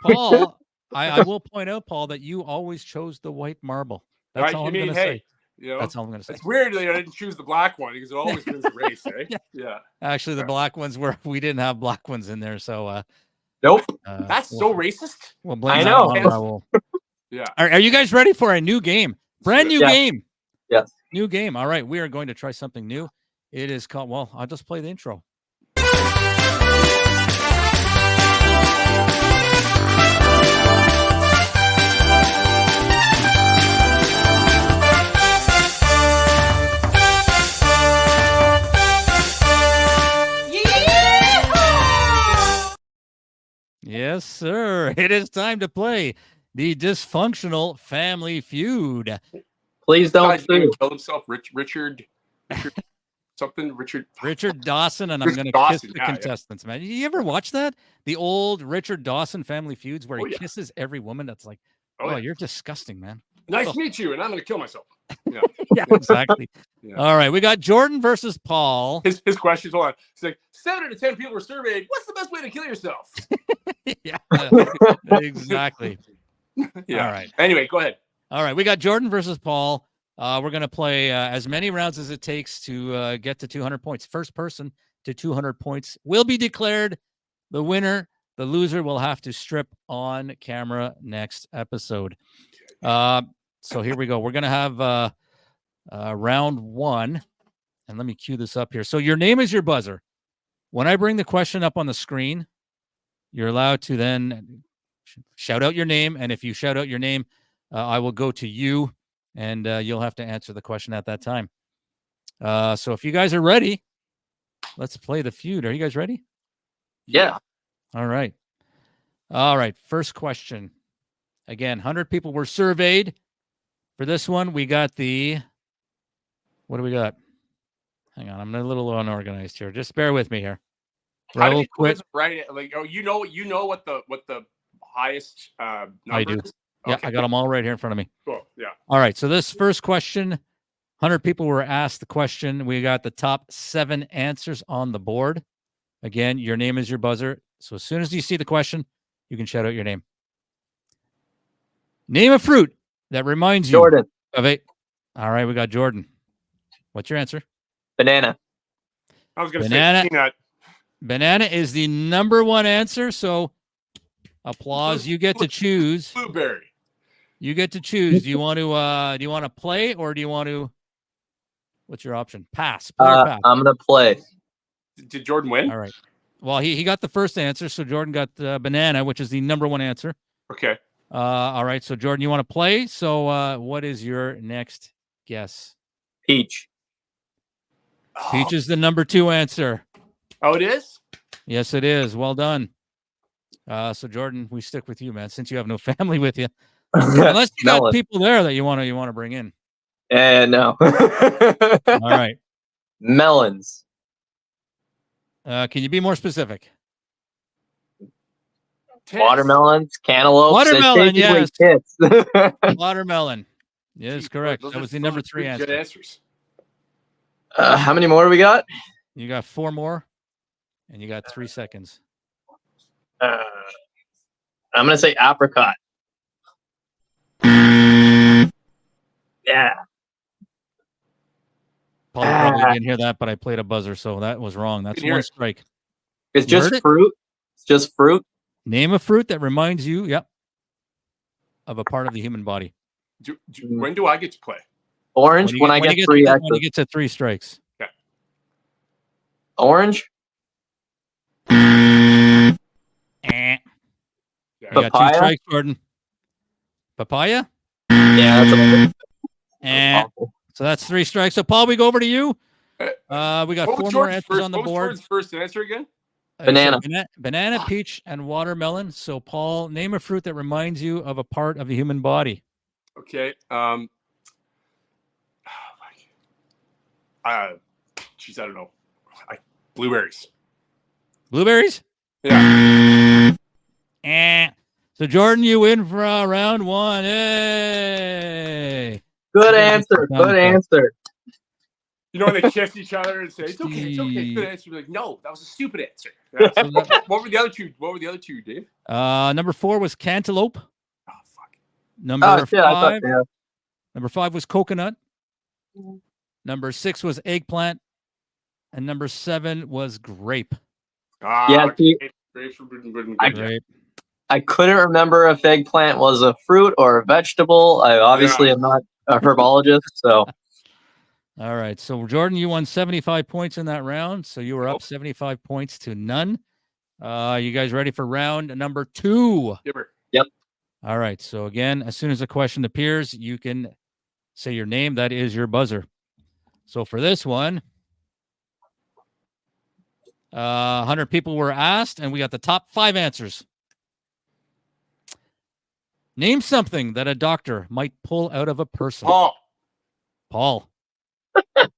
C: Paul, I will point out, Paul, that you always chose the white marble. That's all I'm going to say.
A: You know,
C: that's all I'm going to say.
A: It's weird that I didn't choose the black one, because it always wins the race, eh?
C: Yeah. Actually, the black ones we didn't have black ones in there, so
B: nope.
A: That's so racist.
C: Well, I know. Yeah. Are you guys ready for a new game? Brand new game.
B: Yes.
C: New game. All right. We are going to try something new. It is called, well, I'll just play the intro. Yes, sir. It is time to play the Dysfunctional Family Feud.
B: Please don't
A: kill himself. Richard something.
C: Richard Dawson, and I'm going to kiss the contestants, man. You ever watch that? The old Richard Dawson Family Feuds where he kisses every woman. That's like, you're disgusting, man.
A: Nice to meet you, and I'm going to kill myself. Yeah,
C: yeah, exactly. Yeah. All right, we got Jordan versus Paul.
A: His questions. Hold on. He's like, 7 out of 10 people were surveyed. What's the best way to kill yourself?
C: Yeah, exactly.
A: Yeah.
C: All right.
A: Anyway, go ahead.
C: All right, we got Jordan versus Paul. We're going to play as many rounds as it takes to get to 200 points. First person to 200 points will be declared the winner. The loser will have to strip on camera next episode. So here we go. We're going to have round 1. And let me cue this up here. So your name is your buzzer. When I bring the question up on the screen, you're allowed to then shout out your name. And if you shout out your name, I will go to you, and you'll have to answer the question at that time. So if you guys are ready, let's play the feud. Are you guys ready?
B: Yeah.
C: All right. All right. First question. Again, 100 people were surveyed. For this one, we got what do we got? Hang on. I'm a little unorganized here. Just bear with me here.
A: How do you quiz right? Like, you know what the highest number
C: I do.
A: is?
C: Yeah,
A: Okay.
C: I got them all right here in front of me.
A: Cool. Yeah.
C: All right. So this first question, 100 people were asked the question. We got the top 7 answers on the board. Again, your name is your buzzer. So as soon as you see the question, you can shout out your name. Name a fruit that reminds you
B: Jordan.
C: of a. All right, we got Jordan. What's your answer?
B: Banana.
A: I was going to say peanut.
C: Banana is the number 1 answer. So applause. You get to choose.
A: Blueberry.
C: You get to choose. Do you want to play, or do you want to? What's your option? Pass. Play or pass?
B: I'm gonna play.
A: Did Jordan win?
C: All right. Well, he got the first answer, so Jordan got banana, which is the number 1 answer.
A: Okay.
C: All right. So Jordan, you want to play? So what is your next guess?
B: Peach.
C: Peach is the number 2 answer.
A: Oh, it is?
C: Yes, it is. Well done. So Jordan, we stick with you, man, since you have no family with you. Unless you got people there that you want to bring in.
B: No.
C: All right.
B: Melons.
C: Can you be more specific?
B: Watermelons, cantaloupe.
C: Watermelon, yes. Watermelon. Yes, correct. That was the number 3 answer.
A: Good answers.
B: How many more do we got?
C: You got 4 more, and you got 3 seconds.
B: I'm gonna say apricot. Yeah.
C: Paul probably didn't hear that, but I played a buzzer, so that was wrong. That's 1 strike.
B: It's just fruit. It's just fruit.
C: Name a fruit that reminds you, of a part of the human body.
A: When do I get to play?
B: Orange. When I get 3 extra.
C: When you get to 3 strikes.
A: Okay.
B: Orange.
C: You got 2 strikes, Jordan. Papaya?
B: Yeah, that's
C: so that's 3 strikes. So Paul, we go over to you. We got 4 more answers on the board.
A: What was Jordan's first answer again?
B: Banana.
C: So banana, peach, and watermelon. So Paul, name a fruit that reminds you of a part of the human body.
A: Okay. Geez, I don't know. Blueberries.
C: Blueberries?
A: Yeah.
C: So Jordan, you win for round 1. Hey.
B: Good answer. Good answer.
A: You know when they kiss each other and say, it's okay, good answer. You're like, no, that was a stupid answer. Yeah, so what were the other 2? What were the other 2, Dave?
C: Number 4 was cantaloupe.
A: Oh, fuck.
C: Number 5. Number 5 was coconut. Number 6 was eggplant. And number 7 was grape.
A: Grapes were good.
C: Grape.
B: I couldn't remember if eggplant was a fruit or a vegetable. I obviously am not a herbologist, so.
C: All right. So, Jordan, you won 75 points in that round. So you were up 75 points to none. You guys ready for round number 2?
B: Yep.
C: All right. So, again, as soon as a question appears, you can say your name. That is your buzzer. So, for this one, 100 people were asked, and we got the top 5 answers. Name something that a doctor might pull out of a person. Paul.
A: A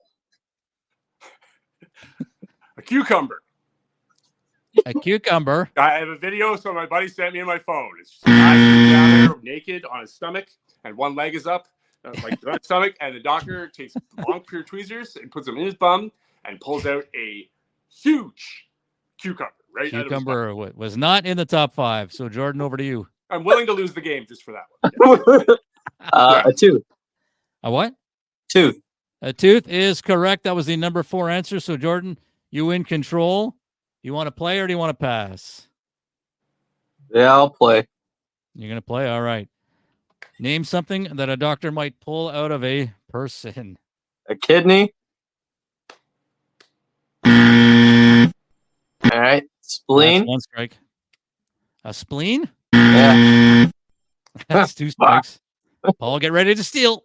A: cucumber.
C: A cucumber.
A: I have a video, so my buddy sent me on my phone. It's just a guy sitting down there naked on his stomach, and one leg is up, like the stomach, and the doctor takes long pure tweezers and puts them in his bum and pulls out a huge cucumber. Right.
C: Cucumber was not in the top 5. So, Jordan, over to you.
A: I'm willing to lose the game just for that one. Yeah.
B: A tooth.
C: A what?
B: Tooth.
C: A tooth is correct. That was the number 4 answer. So, Jordan, you in control. You want to play or do you want to pass?
B: Yeah, I'll play.
C: You're going to play? All right. Name something that a doctor might pull out of a person.
B: A kidney. All right. Spleen.
C: That's 1 strike. A spleen?
B: Yeah.
C: That's 2 strikes. Paul, get ready to steal.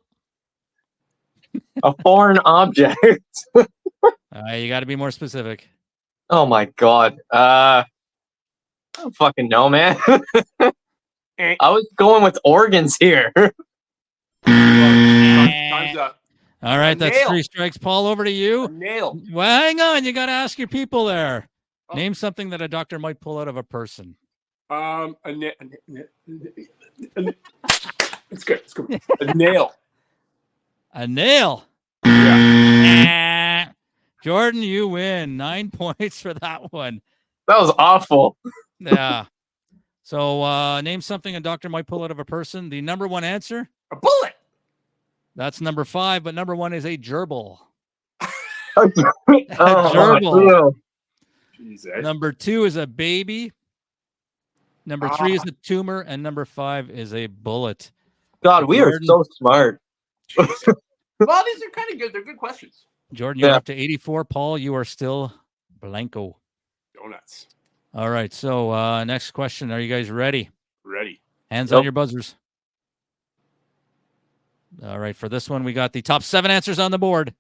B: A foreign object.
C: You got to be more specific.
B: Oh my god. I don't fucking know, man. I was going with organs here.
A: Time's up.
C: All right, that's 3 strikes. Paul, over to you.
A: A nail.
C: Well, hang on. You got to ask your people there. Name something that a doctor might pull out of a person.
A: It's good. It's good. A nail.
C: A nail.
A: Yeah.
C: Jordan, you win. 9 points for that one.
B: That was awful.
C: Yeah. So name something a doctor might pull out of a person. The number 1 answer?
A: A bullet.
C: That's number 5, but number 1 is a gerbil.
B: Gerbil.
A: Jesus.
C: Number 2 is a baby. Number 3 is a tumor, and number 5 is a bullet.
B: God, we are so smart.
A: Well, these are kind of good. They're good questions.
C: Jordan, you're up to 84. Paul, you are still blanco.
A: Donuts.
C: All right. So next question. Are you guys ready?
A: Ready.
C: Hands on your buzzers. All right. For this one, we got the top 7 answers on the board.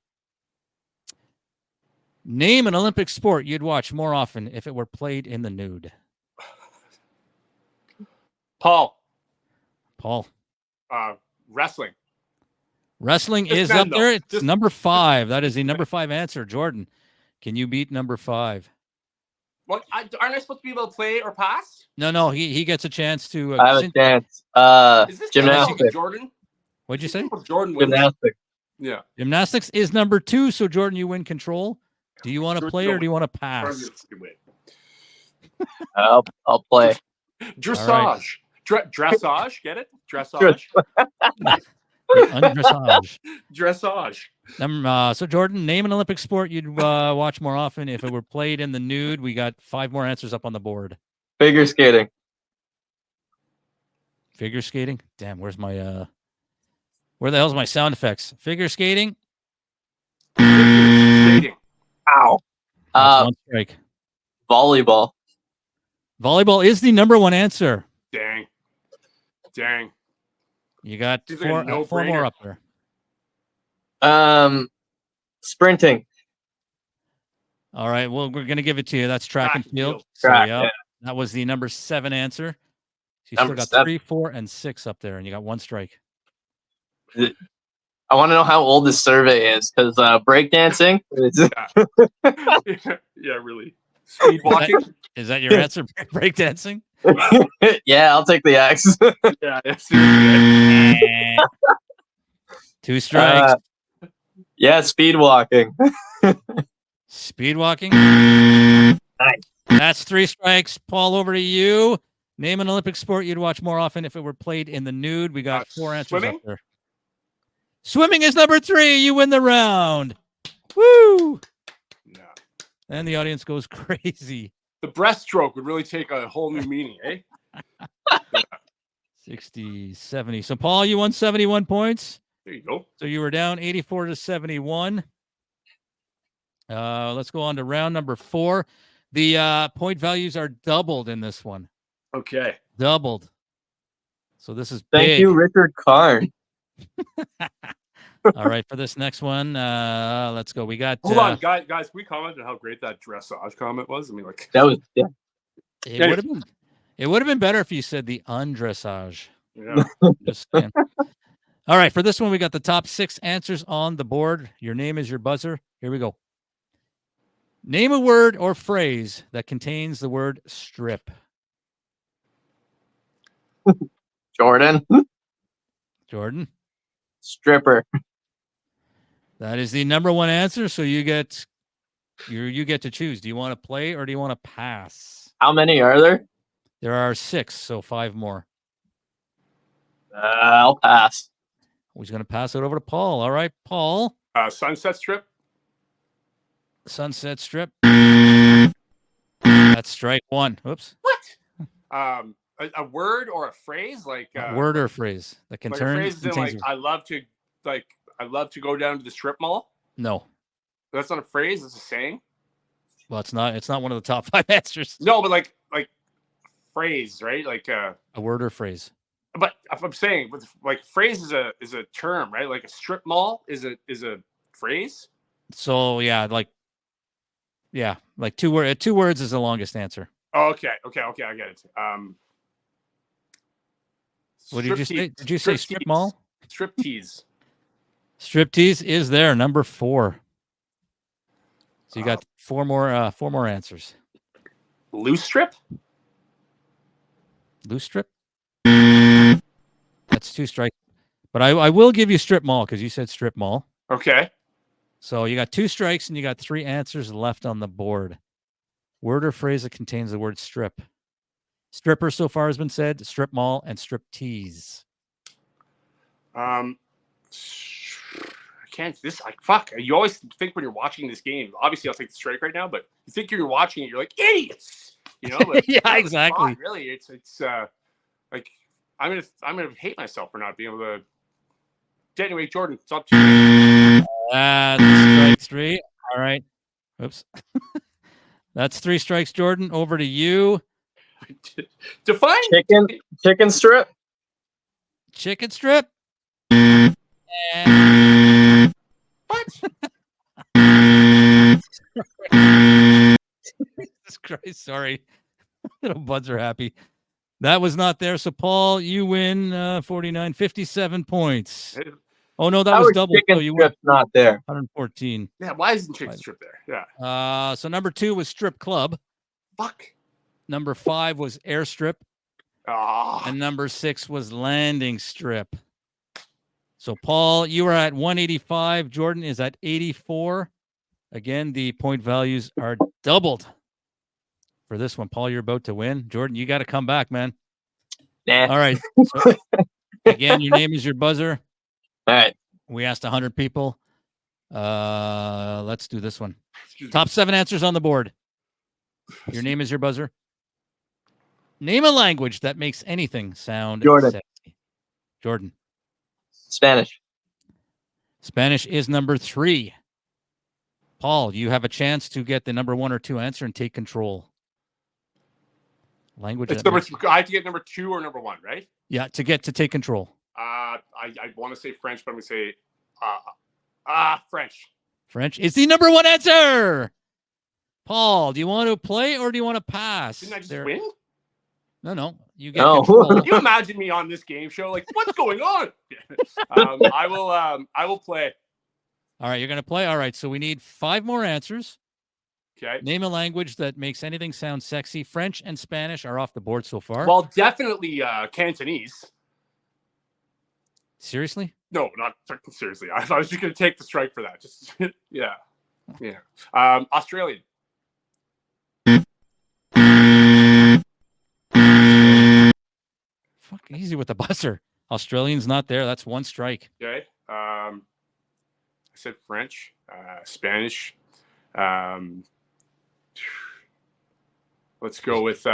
C: Name an Olympic sport you'd watch more often if it were played in the nude.
A: Paul. Wrestling.
C: Wrestling is up there. It's number 5. That is the number 5 answer. Jordan, can you beat number 5?
A: What? Aren't I supposed to be able to play or pass?
C: No. He gets a chance to.
B: I have a chance.
A: Is this
B: gymnastics.
A: Jordan?
C: What'd you say?
A: Jordan wins.
B: Gymnastics.
A: Yeah.
C: Gymnastics is number 2. So Jordan, you win control. Do you want to play or do you want to pass?
B: I'll play.
A: Dressage. Dressage. Get it? Dressage.
C: Undressage.
A: Dressage.
C: So Jordan, name an Olympic sport you'd watch more often if it were played in the nude. We got 5 more answers up on the board.
B: Figure skating.
C: Figure skating? Damn, where's my where the hell's my sound effects? Figure skating?
A: Skating.
B: Ow.
C: That's 1 strike.
B: Volleyball.
C: Volleyball is the number 1 answer.
A: Dang.
C: You got 4 more up there.
B: Sprinting.
C: All right. Well, we're going to give it to you. That's track and field.
B: Yeah.
C: That was the number 7 answer. So you
B: Number
C: still got
B: 7.
C: 3, 4, and 6 up there, and you got 1 strike.
B: I want to know how old this survey is, because breakdancing.
A: Yeah, really. Speed walking.
C: Is that your answer? Breakdancing?
B: Yeah, I'll take the X.
A: Yeah.
C: 2 strikes.
B: Yeah, speed walking.
C: Speed walking.
B: Nice.
C: That's 3 strikes. Paul, over to you. Name an Olympic sport you'd watch more often if it were played in the nude. We got 4 answers
A: swimming?
C: up there. Swimming is number 3. You win the round. Woo!
A: Yeah.
C: And the audience goes crazy.
A: The breaststroke would really take a whole new meaning, eh?
C: 60, 70. So, Paul, you won 71 points.
A: There you go.
C: So you were down 84-71. Let's go on to round number 4. The point values are doubled in this one.
A: Okay.
C: Doubled. So this is
B: Thank
C: big.
B: you, Richard Karn.
C: All right, for this next one, let's go. We got.
A: Hold on, guys. Can we comment on how great that dressage comment was? I mean, like
B: that was. Yeah.
C: It would have been. It would have been better if you said the undressage.
A: Yeah.
C: Just saying. All right, for this one, we got the top 6 answers on the board. Your name is your buzzer. Here we go. Name a word or phrase that contains the word strip.
B: Jordan.
C: Jordan.
B: Stripper.
C: That is the number 1 answer. So you get to choose. Do you want to play or do you want to pass?
B: How many are there?
C: There are 6, so 5 more.
B: I'll pass.
C: We're going to pass it over to Paul. All right, Paul.
A: Sunset Strip.
C: Sunset Strip. That's strike 1. Oops.
A: What? A word or a phrase, like
C: a word or a phrase that can turn.
A: Like a phrase like I love to go down to the strip mall.
C: No,
A: that's not a phrase. It's a saying.
C: Well, it's not. It's not one of the top 5 answers.
A: No, but like phrase, right? Like
C: a word or phrase.
A: But I'm saying, like phrase is a term, right? Like a strip mall is a phrase.
C: So yeah, like 2 words. 2 words is the longest answer.
A: Oh, okay, I get it.
C: What did you say? Did you say strip mall?
A: Strip tease.
C: Strip tease is there, number 4. So you got 4 more answers.
A: Loose strip.
C: Loose strip. That's 2 strikes. But I will give you strip mall because you said strip mall.
A: Okay.
C: So you got 2 strikes and you got 3 answers left on the board. Word or phrase that contains the word strip. Stripper so far has been said, strip mall, and strip tease.
A: I can't. Fuck. You always think when you're watching this game. Obviously, I'll take the strike right now. But you think you're watching it, you're like idiots. You know. But
C: yeah, exactly.
A: Not, really, it's like I'm gonna hate myself for not being able to. Anyway, Jordan, it's up to you.
C: Strike 3. All right. Oops. That's 3 strikes, Jordan. Over to you.
A: Define
B: chicken strip.
C: Chicken strip.
A: What?
C: Jesus Christ! Sorry, little buds are happy. That was not there. So Paul, you win 49, 57 points. Oh no, that was double.
B: Chicken strip's not there.
C: 114.
A: Yeah, why isn't chicken strip there?
C: Yeah. So number 2 was strip club.
A: Fuck.
C: Number 5 was airstrip.
A: Oh.
C: And number 6 was landing strip. So Paul, you are at 185. Jordan is at 84. Again, the point values are doubled for this one. Paul, you're about to win. Jordan, you got to come back, man.
B: Nah.
C: All right. So, again, your name is your buzzer.
B: All right.
C: We asked 100 people. Let's do this one. Top 7 answers on the board. Your name is your buzzer. Name a language that makes anything sound sexy. Jordan.
B: Spanish.
C: Spanish is number 3. Paul, you have a chance to get the number 1 or 2 answer and take control. Language.
A: It's number 3. I have to get number 2 or number 1, right?
C: Yeah, to take control.
A: I want to say French, but I'm going to say French.
C: French is the number 1 answer. Paul, do you want to play or do you want to pass?
A: Didn't I just win?
C: No. You get control.
A: Can you imagine me on this game show? Like, what's going on? I will play.
C: All right, you're going to play? All right, so we need 5 more answers.
A: Okay.
C: Name a language that makes anything sound sexy. French and Spanish are off the board so far.
A: Well, definitely Cantonese.
C: Seriously?
A: No, not seriously. I was just going to take the strike for that. Just yeah. Australian.
C: Fuck, easy with the buzzer. Australian's not there. That's 1 strike.
A: Okay. I said French, Spanish. Let's go with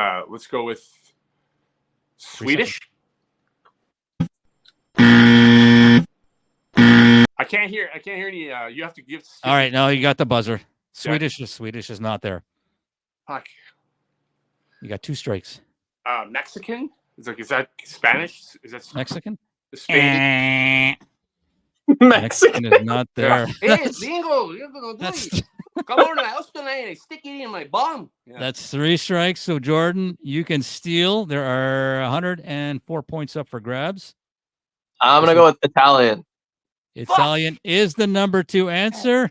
A: Swedish. can't hear any. You have to give.
C: All right, now you got the buzzer. Swedish is not there.
A: Fuck.
C: You got 2 strikes.
A: Mexican? Is that Spanish? Is that
C: Mexican?
A: Spanish?
C: Mexican is not there.
A: Hey, bingo! Come on, I was tonight. I stick it in my bum. Yeah.
C: That's 3 strikes. So Jordan, you can steal. There are 104 points up for grabs.
B: I'm gonna go with Italian.
C: Italian is the number 2 answer.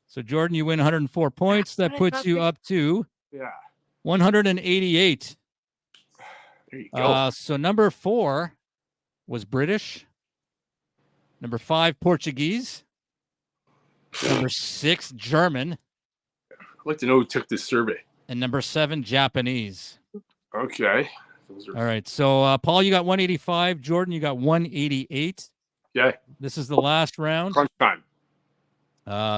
C: So Jordan, you win 104 points. That puts you up to 188.
A: There you go.
C: So number 4 was British. Number 5, Portuguese. Number 6, German.
A: I'd like to know who took this survey.
C: And number 7, Japanese.
A: Okay.
C: All right. So, Paul, you got 185. Jordan, you got 188.
A: Okay.
C: This is the last round.
A: Crunch time.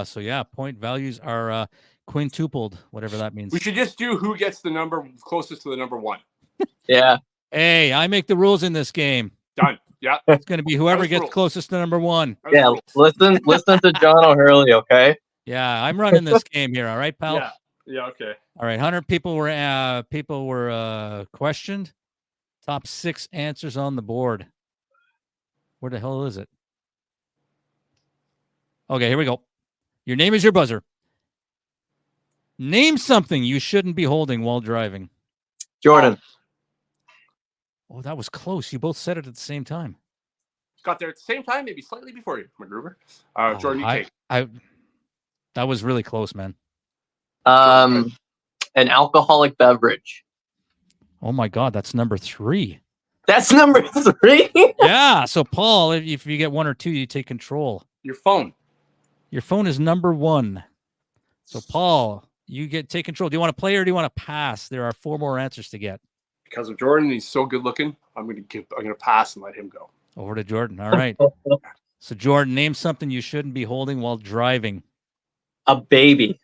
C: So, yeah, point values are quintupled, whatever that means.
A: We should just do who gets the number closest to the number 1.
B: Yeah.
C: Hey, I make the rules in this game.
A: Done. Yeah.
C: It's going to be whoever gets closest to number 1.
B: Yeah. Listen to John O'Hurley, okay?
C: Yeah, I'm running this game here. All right, pal.
A: Yeah. Yeah. Okay.
C: All right. 100 people were questioned. Top 6 answers on the board. Where the hell is it? Okay, here we go. Your name is your buzzer. Name something you shouldn't be holding while driving.
B: Jordan.
C: Oh, that was close. You both said it at the same time.
A: Got there at the same time, maybe slightly before you, McGruber. Jordan, you take.
C: That was really close, man.
B: An alcoholic beverage.
C: Oh my God, that's number 3.
B: That's number 3?
C: Yeah. So, Paul, if you get 1 or 2, you take control.
A: Your phone.
C: Your phone is number 1. So, Paul, you take control. Do you want to play or do you want to pass? There are 4 more answers to get.
A: Because of Jordan, he's so good looking. I'm gonna pass and let him go.
C: Over to Jordan. All right. So, Jordan, name something you shouldn't be holding while driving.
B: A baby.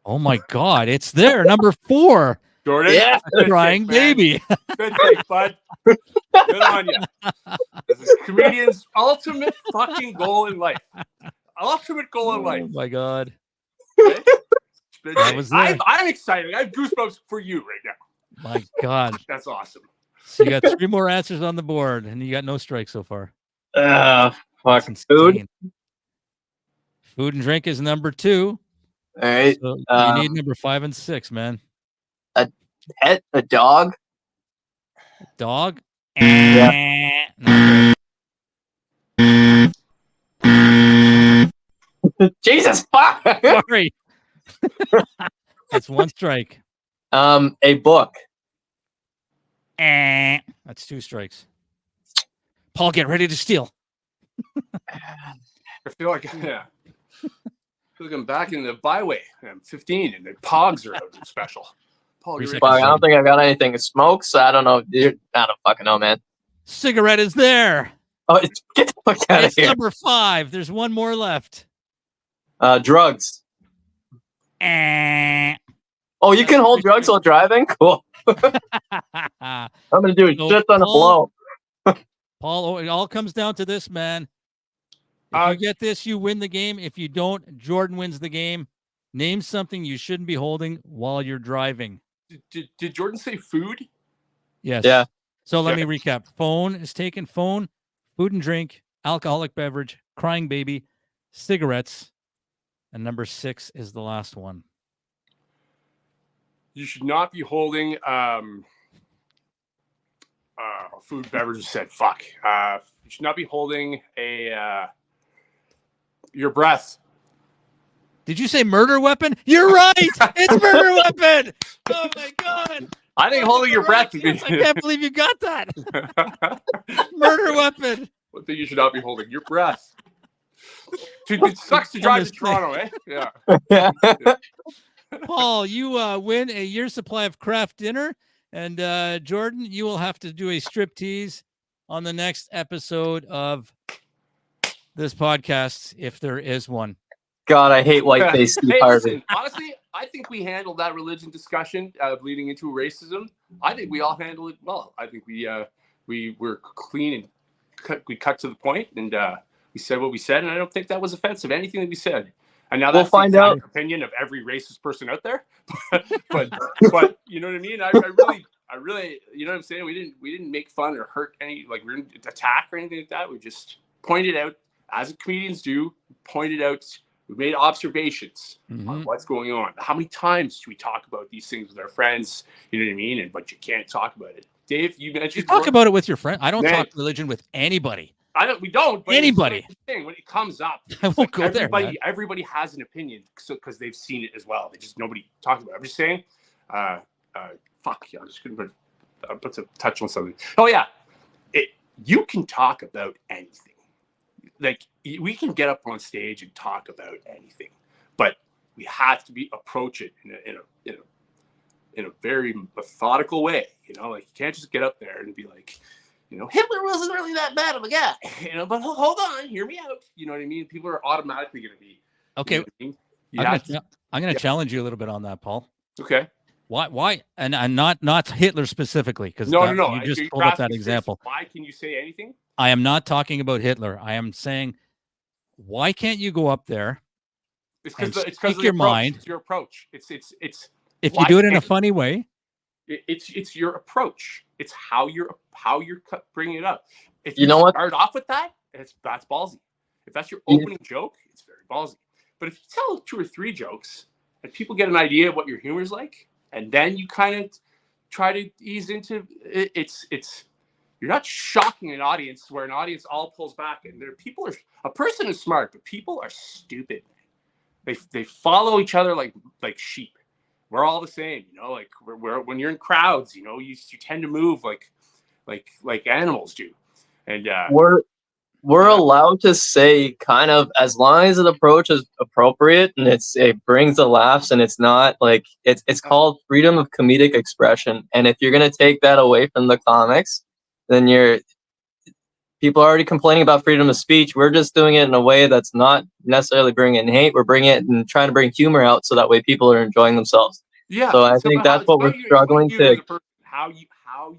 C: Oh my God, it's there. Number 4.
A: Jordan,
B: yeah,
C: crying baby.
A: Good take, bud. Good on you. This is comedian's ultimate fucking goal in life. Ultimate goal in life.
C: Oh my God.
A: Okay?
C: That was there.
A: I'm excited. I have goosebumps for you right now.
C: My God.
A: That's awesome.
C: So you got 3 more answers on the board, and you got no strikes so far.
B: Fucking food.
C: Food and drink is number 2.
B: All right.
C: So you need number 5 and 6, man.
B: A pet, a dog.
C: Dog.
B: Yeah. Jesus fuck.
C: Sorry. That's 1 strike.
B: A book.
C: That's 2 strikes. Paul, get ready to steal.
A: I feel like I'm back in the byway. I'm 15 and the Pogs are out special. Paul,
B: I don't think I got anything. Smokes? I don't know. Dude, I don't fucking know, man.
C: Cigarette is there.
B: Oh, get the fuck out of here.
C: Number 5. There's 1 more left.
B: Drugs. Oh, you can hold drugs while driving? Cool. I'm going to do a shit on a blow.
C: Paul, it all comes down to this, man. If you get this, you win the game. If you don't, Jordan wins the game. Name something you shouldn't be holding while you're driving.
A: Did Jordan say food?
C: Yes.
B: Yeah.
C: So let me recap. Phone is taken. Phone, food and drink, alcoholic beverage, crying baby, cigarettes, and number 6 is the last one.
A: You should not be holding food, beverages. Said fuck. You should not be holding your breath.
C: Did you say murder weapon? You're right. It's murder weapon. Oh my God.
A: I think holding your breath.
C: Yes, I can't believe you got that. Murder weapon.
A: One thing you should not be holding your breath. Dude, it sucks to drive to Toronto, eh? Yeah.
C: Paul, you win a year's supply of craft dinner. And Jordan, you will have to do a striptease on the next episode of this podcast, if there is one.
B: God, I hate white-faced Steve Harvey.
A: Listen, honestly, I think we handled that religion discussion leading into racism. I think we all handled it well. I think we were clean and we cut to the point, and We said what we said, and I don't think that was offensive. Anything that we said. And now
B: We'll
A: that's the
B: find out.
A: opinion of every racist person out there. but you know what I mean? I really, you know what I'm saying? We didn't make fun or hurt any, like we didn't attack or anything like that. We just pointed out, as comedians do, pointed out, we made observations on what's going on. How many times do we talk about these things with our friends? You know what I mean? But you can't talk about it. Dave, you mentioned
C: you talk about it with your friend. I don't talk religion with anybody.
A: We don't. But
C: anybody.
A: Thing when it comes up,
C: I won't go there.
A: Everybody has an opinion, because they've seen it as well. They just nobody talks about it. I'm just saying. Fuck yeah! I'm just gonna put a touch on something. Oh yeah, you can talk about anything. Like we can get up on stage and talk about anything, but we have to approach it in a very methodical way. You know, like you can't just get up there and be like, you know, Hitler wasn't really that bad of a guy, you know, but hold on, hear me out. You know what I mean? People are automatically going to be.
C: Okay. You know I mean? I'm going to challenge you a little bit on that, Paul.
A: Okay.
C: Why? And not Hitler specifically, because
A: no.
C: You just pulled up that example.
A: Why can you say anything?
C: I am not talking about Hitler. I am saying, why can't you go up there?
A: It's because of your mind. It's your approach. It's.
C: If you do it in a funny way.
A: It's your approach. It's how you're bringing it up. If
B: you know what,
A: start off with that, that's ballsy. If that's your opening joke, it's very ballsy. But if you tell 2 or 3 jokes and people get an idea of what your humor is like, and then you kind of try to ease into it, it's you're not shocking an audience where an audience all pulls back, and a person is smart, but people are stupid. They follow each other like sheep. We're all the same, you know. Like we're when you're in crowds, you know, you tend to move like animals do, and
B: we're allowed to say kind of, as long as the approach is appropriate and it brings the laughs, and it's not like it's called freedom of comedic expression. And if you're gonna take that away from the comics, then people are already complaining about freedom of speech. We're just doing it in a way that's not necessarily bringing hate. We're bringing it and trying to bring humor out, so that way people are enjoying themselves.
A: Yeah.
B: So I think that's what we're struggling to.
A: How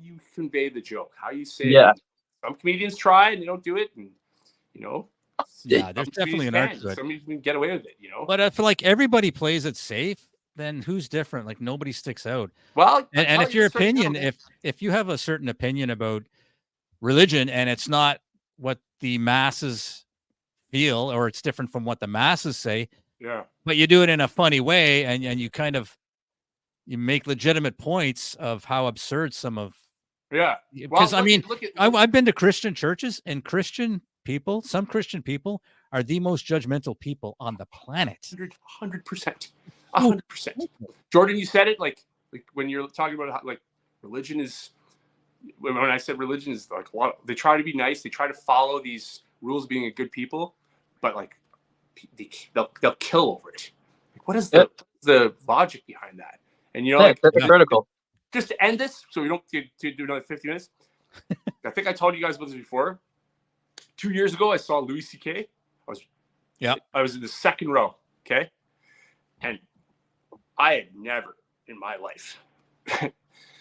A: you convey the joke, how you say
B: it.
A: Some comedians try and they don't do it, and you know.
C: Yeah, there's definitely an art to it.
A: Somebody can get away with it, you know.
C: But I feel like everybody plays it safe, then who's different? Like nobody sticks out.
A: Well,
C: and if your opinion, if you have a certain opinion about religion and it's not what the masses feel, or it's different from what the masses say, but you do it in a funny way, and you kind of you make legitimate points of how absurd some of because I've been to Christian churches, and some Christian people are the most judgmental people on the planet.
A: 100%. Jordan, you said it like when you're talking about how, like, religion is. When I said religion is like a lot, they try to be nice. They try to follow these rules of being a good people, but like they'll kill over it. Like, what is the logic behind that? And you know,
B: that's critical.
A: Just to end this, so we don't do another 50 minutes. I think I told you guys about this before. 2 years ago, I saw Louis C.K. I was in the second row. Okay, and I had never in my life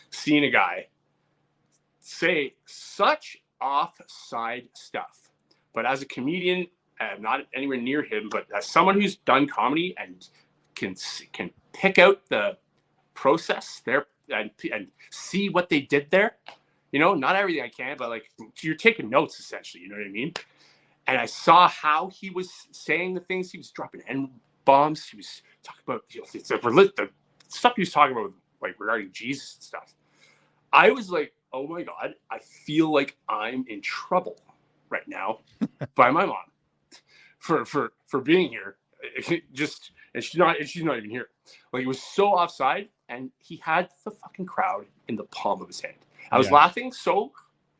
A: seen a guy say such offside stuff. But as a comedian, I'm not anywhere near him, but as someone who's done comedy and can pick out the process there and see what they did there, you know, not everything I can, but like you're taking notes essentially, you know what I mean? And I saw how he was saying the things. He was dropping N-bombs. He was talking about, you know, the stuff he was talking about, like regarding Jesus and stuff. I was like, oh my God, I feel like I'm in trouble right now by my mom for being here. And she's not even here. Like, it was so offside, and he had the fucking crowd in the palm of his hand. I was laughing so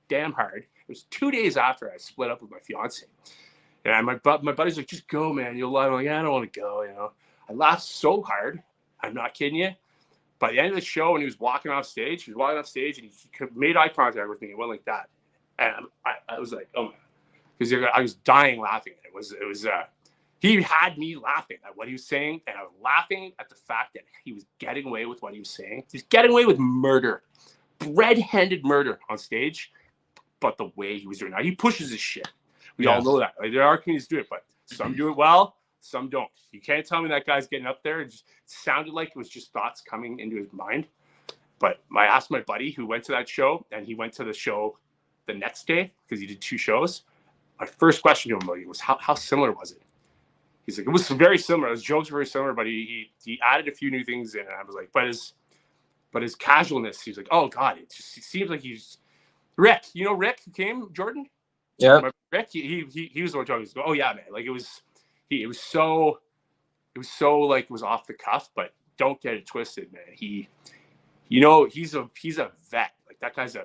A: damn hard. It was 2 days after I split up with my fiance. And my buddy's like, just go, man. You'll love it. I'm like, I don't want to go, you know. I laughed so hard. I'm not kidding you. By the end of the show, when he was walking off stage, and he made eye contact with me. It went like that. And I was like, oh, because I was dying laughing. It was he had me laughing at what he was saying, and I was laughing at the fact that he was getting away with what he was saying. He's getting away with murder, red-handed murder on stage, but the way he was doing it. He pushes his shit. We all know that. Like, there are comedians do it, but some do it well, some don't. You can't tell me that guy's getting up there. It just sounded like it was just thoughts coming into his mind. But I asked my buddy who went to that show, and he went to the show the next day because he did 2 shows. My first question to him was, how similar was it? He's like, it was very similar. His jokes were very similar, but he added a few new things in. And I was like, but his casualness, he's like, oh God, it seems like he's Rick. You know Rick who came, Jordan?
B: Yeah.
A: Rick, he was the one talking. He goes, oh yeah, man. Like it was so like it was off the cuff, but don't get it twisted, man. He's a vet. Like that guy's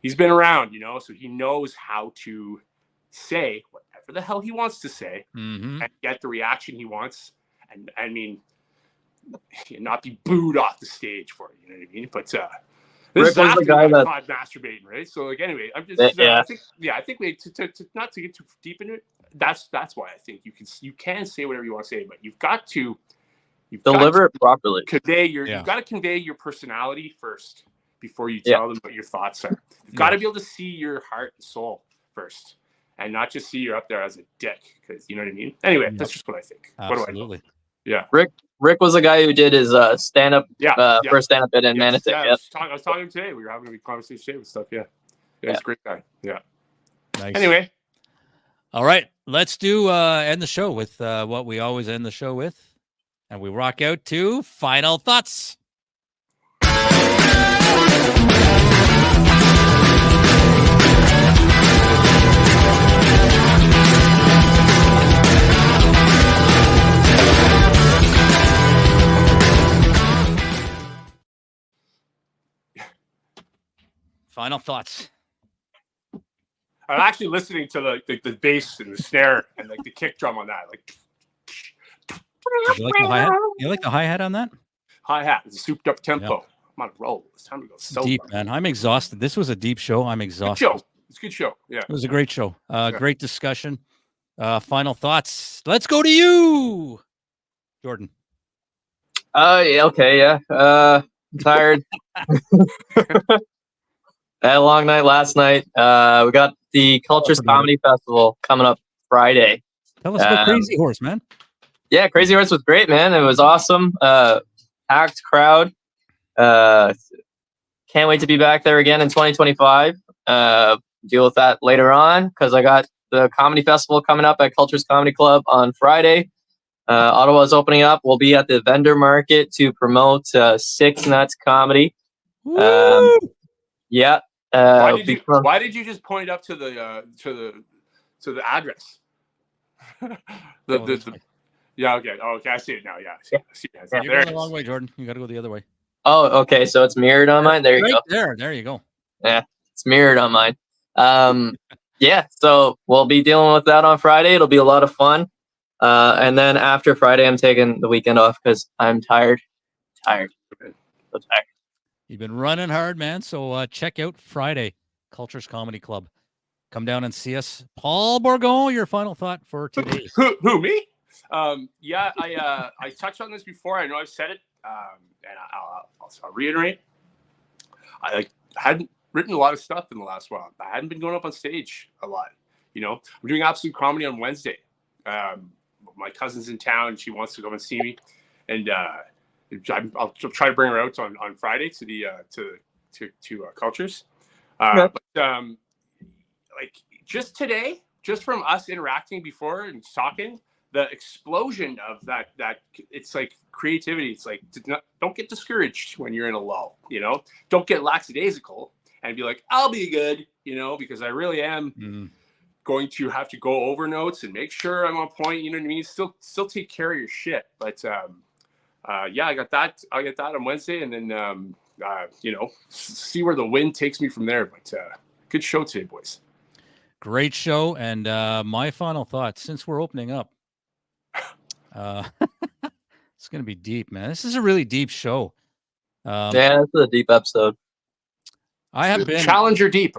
A: he's been around, so he knows how to say whatever the hell he wants to say and get the reaction he wants. And I mean, not be booed off the stage for it, you know what I mean? But this is after the guy that caught masturbating, right? So like, anyway, I'm just, I think we to not to get too deep into it. That's why I think you can say whatever you want to say, but you've got to
B: deliver it properly.
A: You've got to convey your personality first before you tell them what your thoughts are. You've got to be able to see your heart and soul first, and not just see you're up there as a dick, because you know what I mean. Anyway, that's just what I think.
C: Absolutely.
A: What do I know? Yeah.
B: Rick was the guy who did his stand-up first stand-up bit in Manitou.
A: Yeah, I was talking to him today. We were having a conversation today with stuff. Yeah, he's a great guy. Yeah.
C: Nice.
A: Anyway.
C: All right, let's do end the show with what we always end the show with, and we rock out to final thoughts. Final thoughts.
A: I'm actually listening to the bass and the snare and like the kick drum on that. Like,
C: you like the hi-hat? You like the hi-hat on that?
A: Hi-hat. It's a souped up tempo. Yep. I'm on a roll. It's time to go.
C: It's deep, man. I'm exhausted. This was a deep show. I'm exhausted.
A: Good show. It's a good show. Yeah.
C: It was a great show. Great discussion. Final thoughts. Let's go to you, Jordan.
B: Okay, yeah. I'm tired. Had a long night last night. We got the Cultures Comedy Festival coming up Friday.
C: Tell us about Crazy Horse, man.
B: Yeah, Crazy Horse was great, man. It was awesome. Packed crowd. Can't wait to be back there again in 2025. Deal with that later on because I got the comedy festival coming up at Cultures Comedy Club on Friday. Ottawa's opening up. We'll be at the vendor market to promote 6 Nutz comedy. Yeah.
A: Why did you just point up to the address? Yeah, okay. Oh, okay, I see it now. Yeah, I see it.
C: You're going the wrong way, Jordan. You got to go the other way.
B: Oh, okay. So it's mirrored on mine. There you go.
C: There you go.
B: Yeah, it's mirrored on mine. Yeah. So we'll be dealing with that on Friday. It'll be a lot of fun. And then after Friday, I'm taking the weekend off because I'm tired. So tired.
C: You've been running hard, man. So check out Friday, Cultures Comedy Club. Come down and see us. Paul Bourgon, your final thought for today.
A: Who me? Yeah, I touched on this before. I know I've said it, and I'll reiterate. I hadn't written a lot of stuff in the last while. I hadn't been going up on stage a lot. I'm doing Absolute Comedy on Wednesday. My cousin's in town. She wants to come and see me, and I'll try to bring her out on Friday to the to Cultures. But like just today, just from us interacting before and talking, the explosion of that it's like creativity. It's like don't get discouraged when you're in a lull. Don't get lackadaisical and be like, I'll be good. Because I really am going to have to go over notes and make sure I'm on point. You know what I mean? Still take care of your shit. But yeah, I got that. I'll get that on Wednesday, and then see where the wind takes me from there. But good show today, boys.
C: Great show. And my final thought, since we're opening up, it's gonna be deep, man. This is a really deep show.
B: Yeah, this is a deep episode.
C: I have been
A: Challenger deep.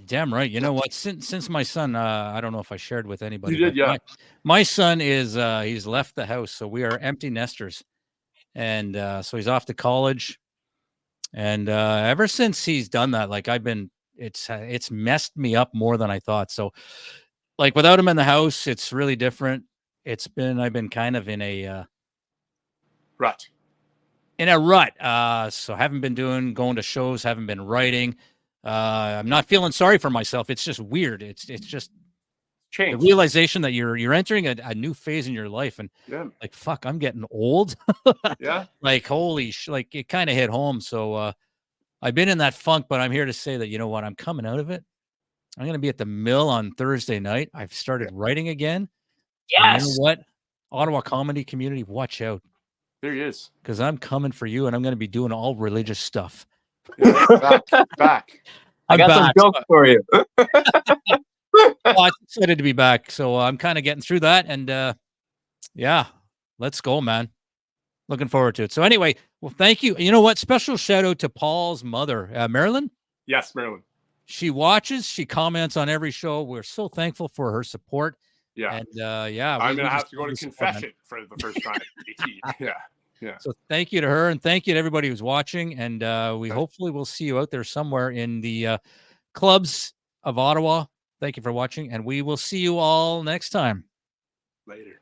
C: Damn right. You know what? Since my son, I don't know if I shared with anybody.
A: You did, yeah.
C: My son is he's left the house, so we are empty nesters, and so he's off to college. And ever since he's done that, like I've been it's messed me up more than I thought. So like without him in the house, it's really different. I've been kind of in a
A: rut.
C: So haven't been going to shows, haven't been writing. I'm not feeling sorry for myself. It's just weird. It's just
A: change.
C: The realization that you're entering a new phase in your life, and like, fuck, I'm getting old.
A: Yeah.
C: Like, holy like it kind of hit home. So I've been in that funk, but I'm here to say that, you know what, I'm coming out of it. I'm going to be at the Mill on Thursday night. I've started writing again.
B: Yes.
C: And you know what? Ottawa comedy community, watch out.
A: There he is.
C: Because I'm coming for you, and I'm going to be doing all religious stuff.
A: Yeah, back.
B: I got some jokes for you.
C: I'm excited to be back. So I'm kind of getting through that. And yeah, let's go, man. Looking forward to it. So anyway, well, thank you. You know what? Special shout out to Paul's mother, Marilyn.
A: Yes, Marilyn.
C: She watches. She comments on every show. We're so thankful for her support.
A: Yeah.
C: And
A: I'm going to have to go to confession for the first time. Yeah.
C: So thank you to her, and thank you to everybody who's watching. And we hopefully will see you out there somewhere in the clubs of Ottawa. Thank you for watching, and we will see you all next time.
A: Later.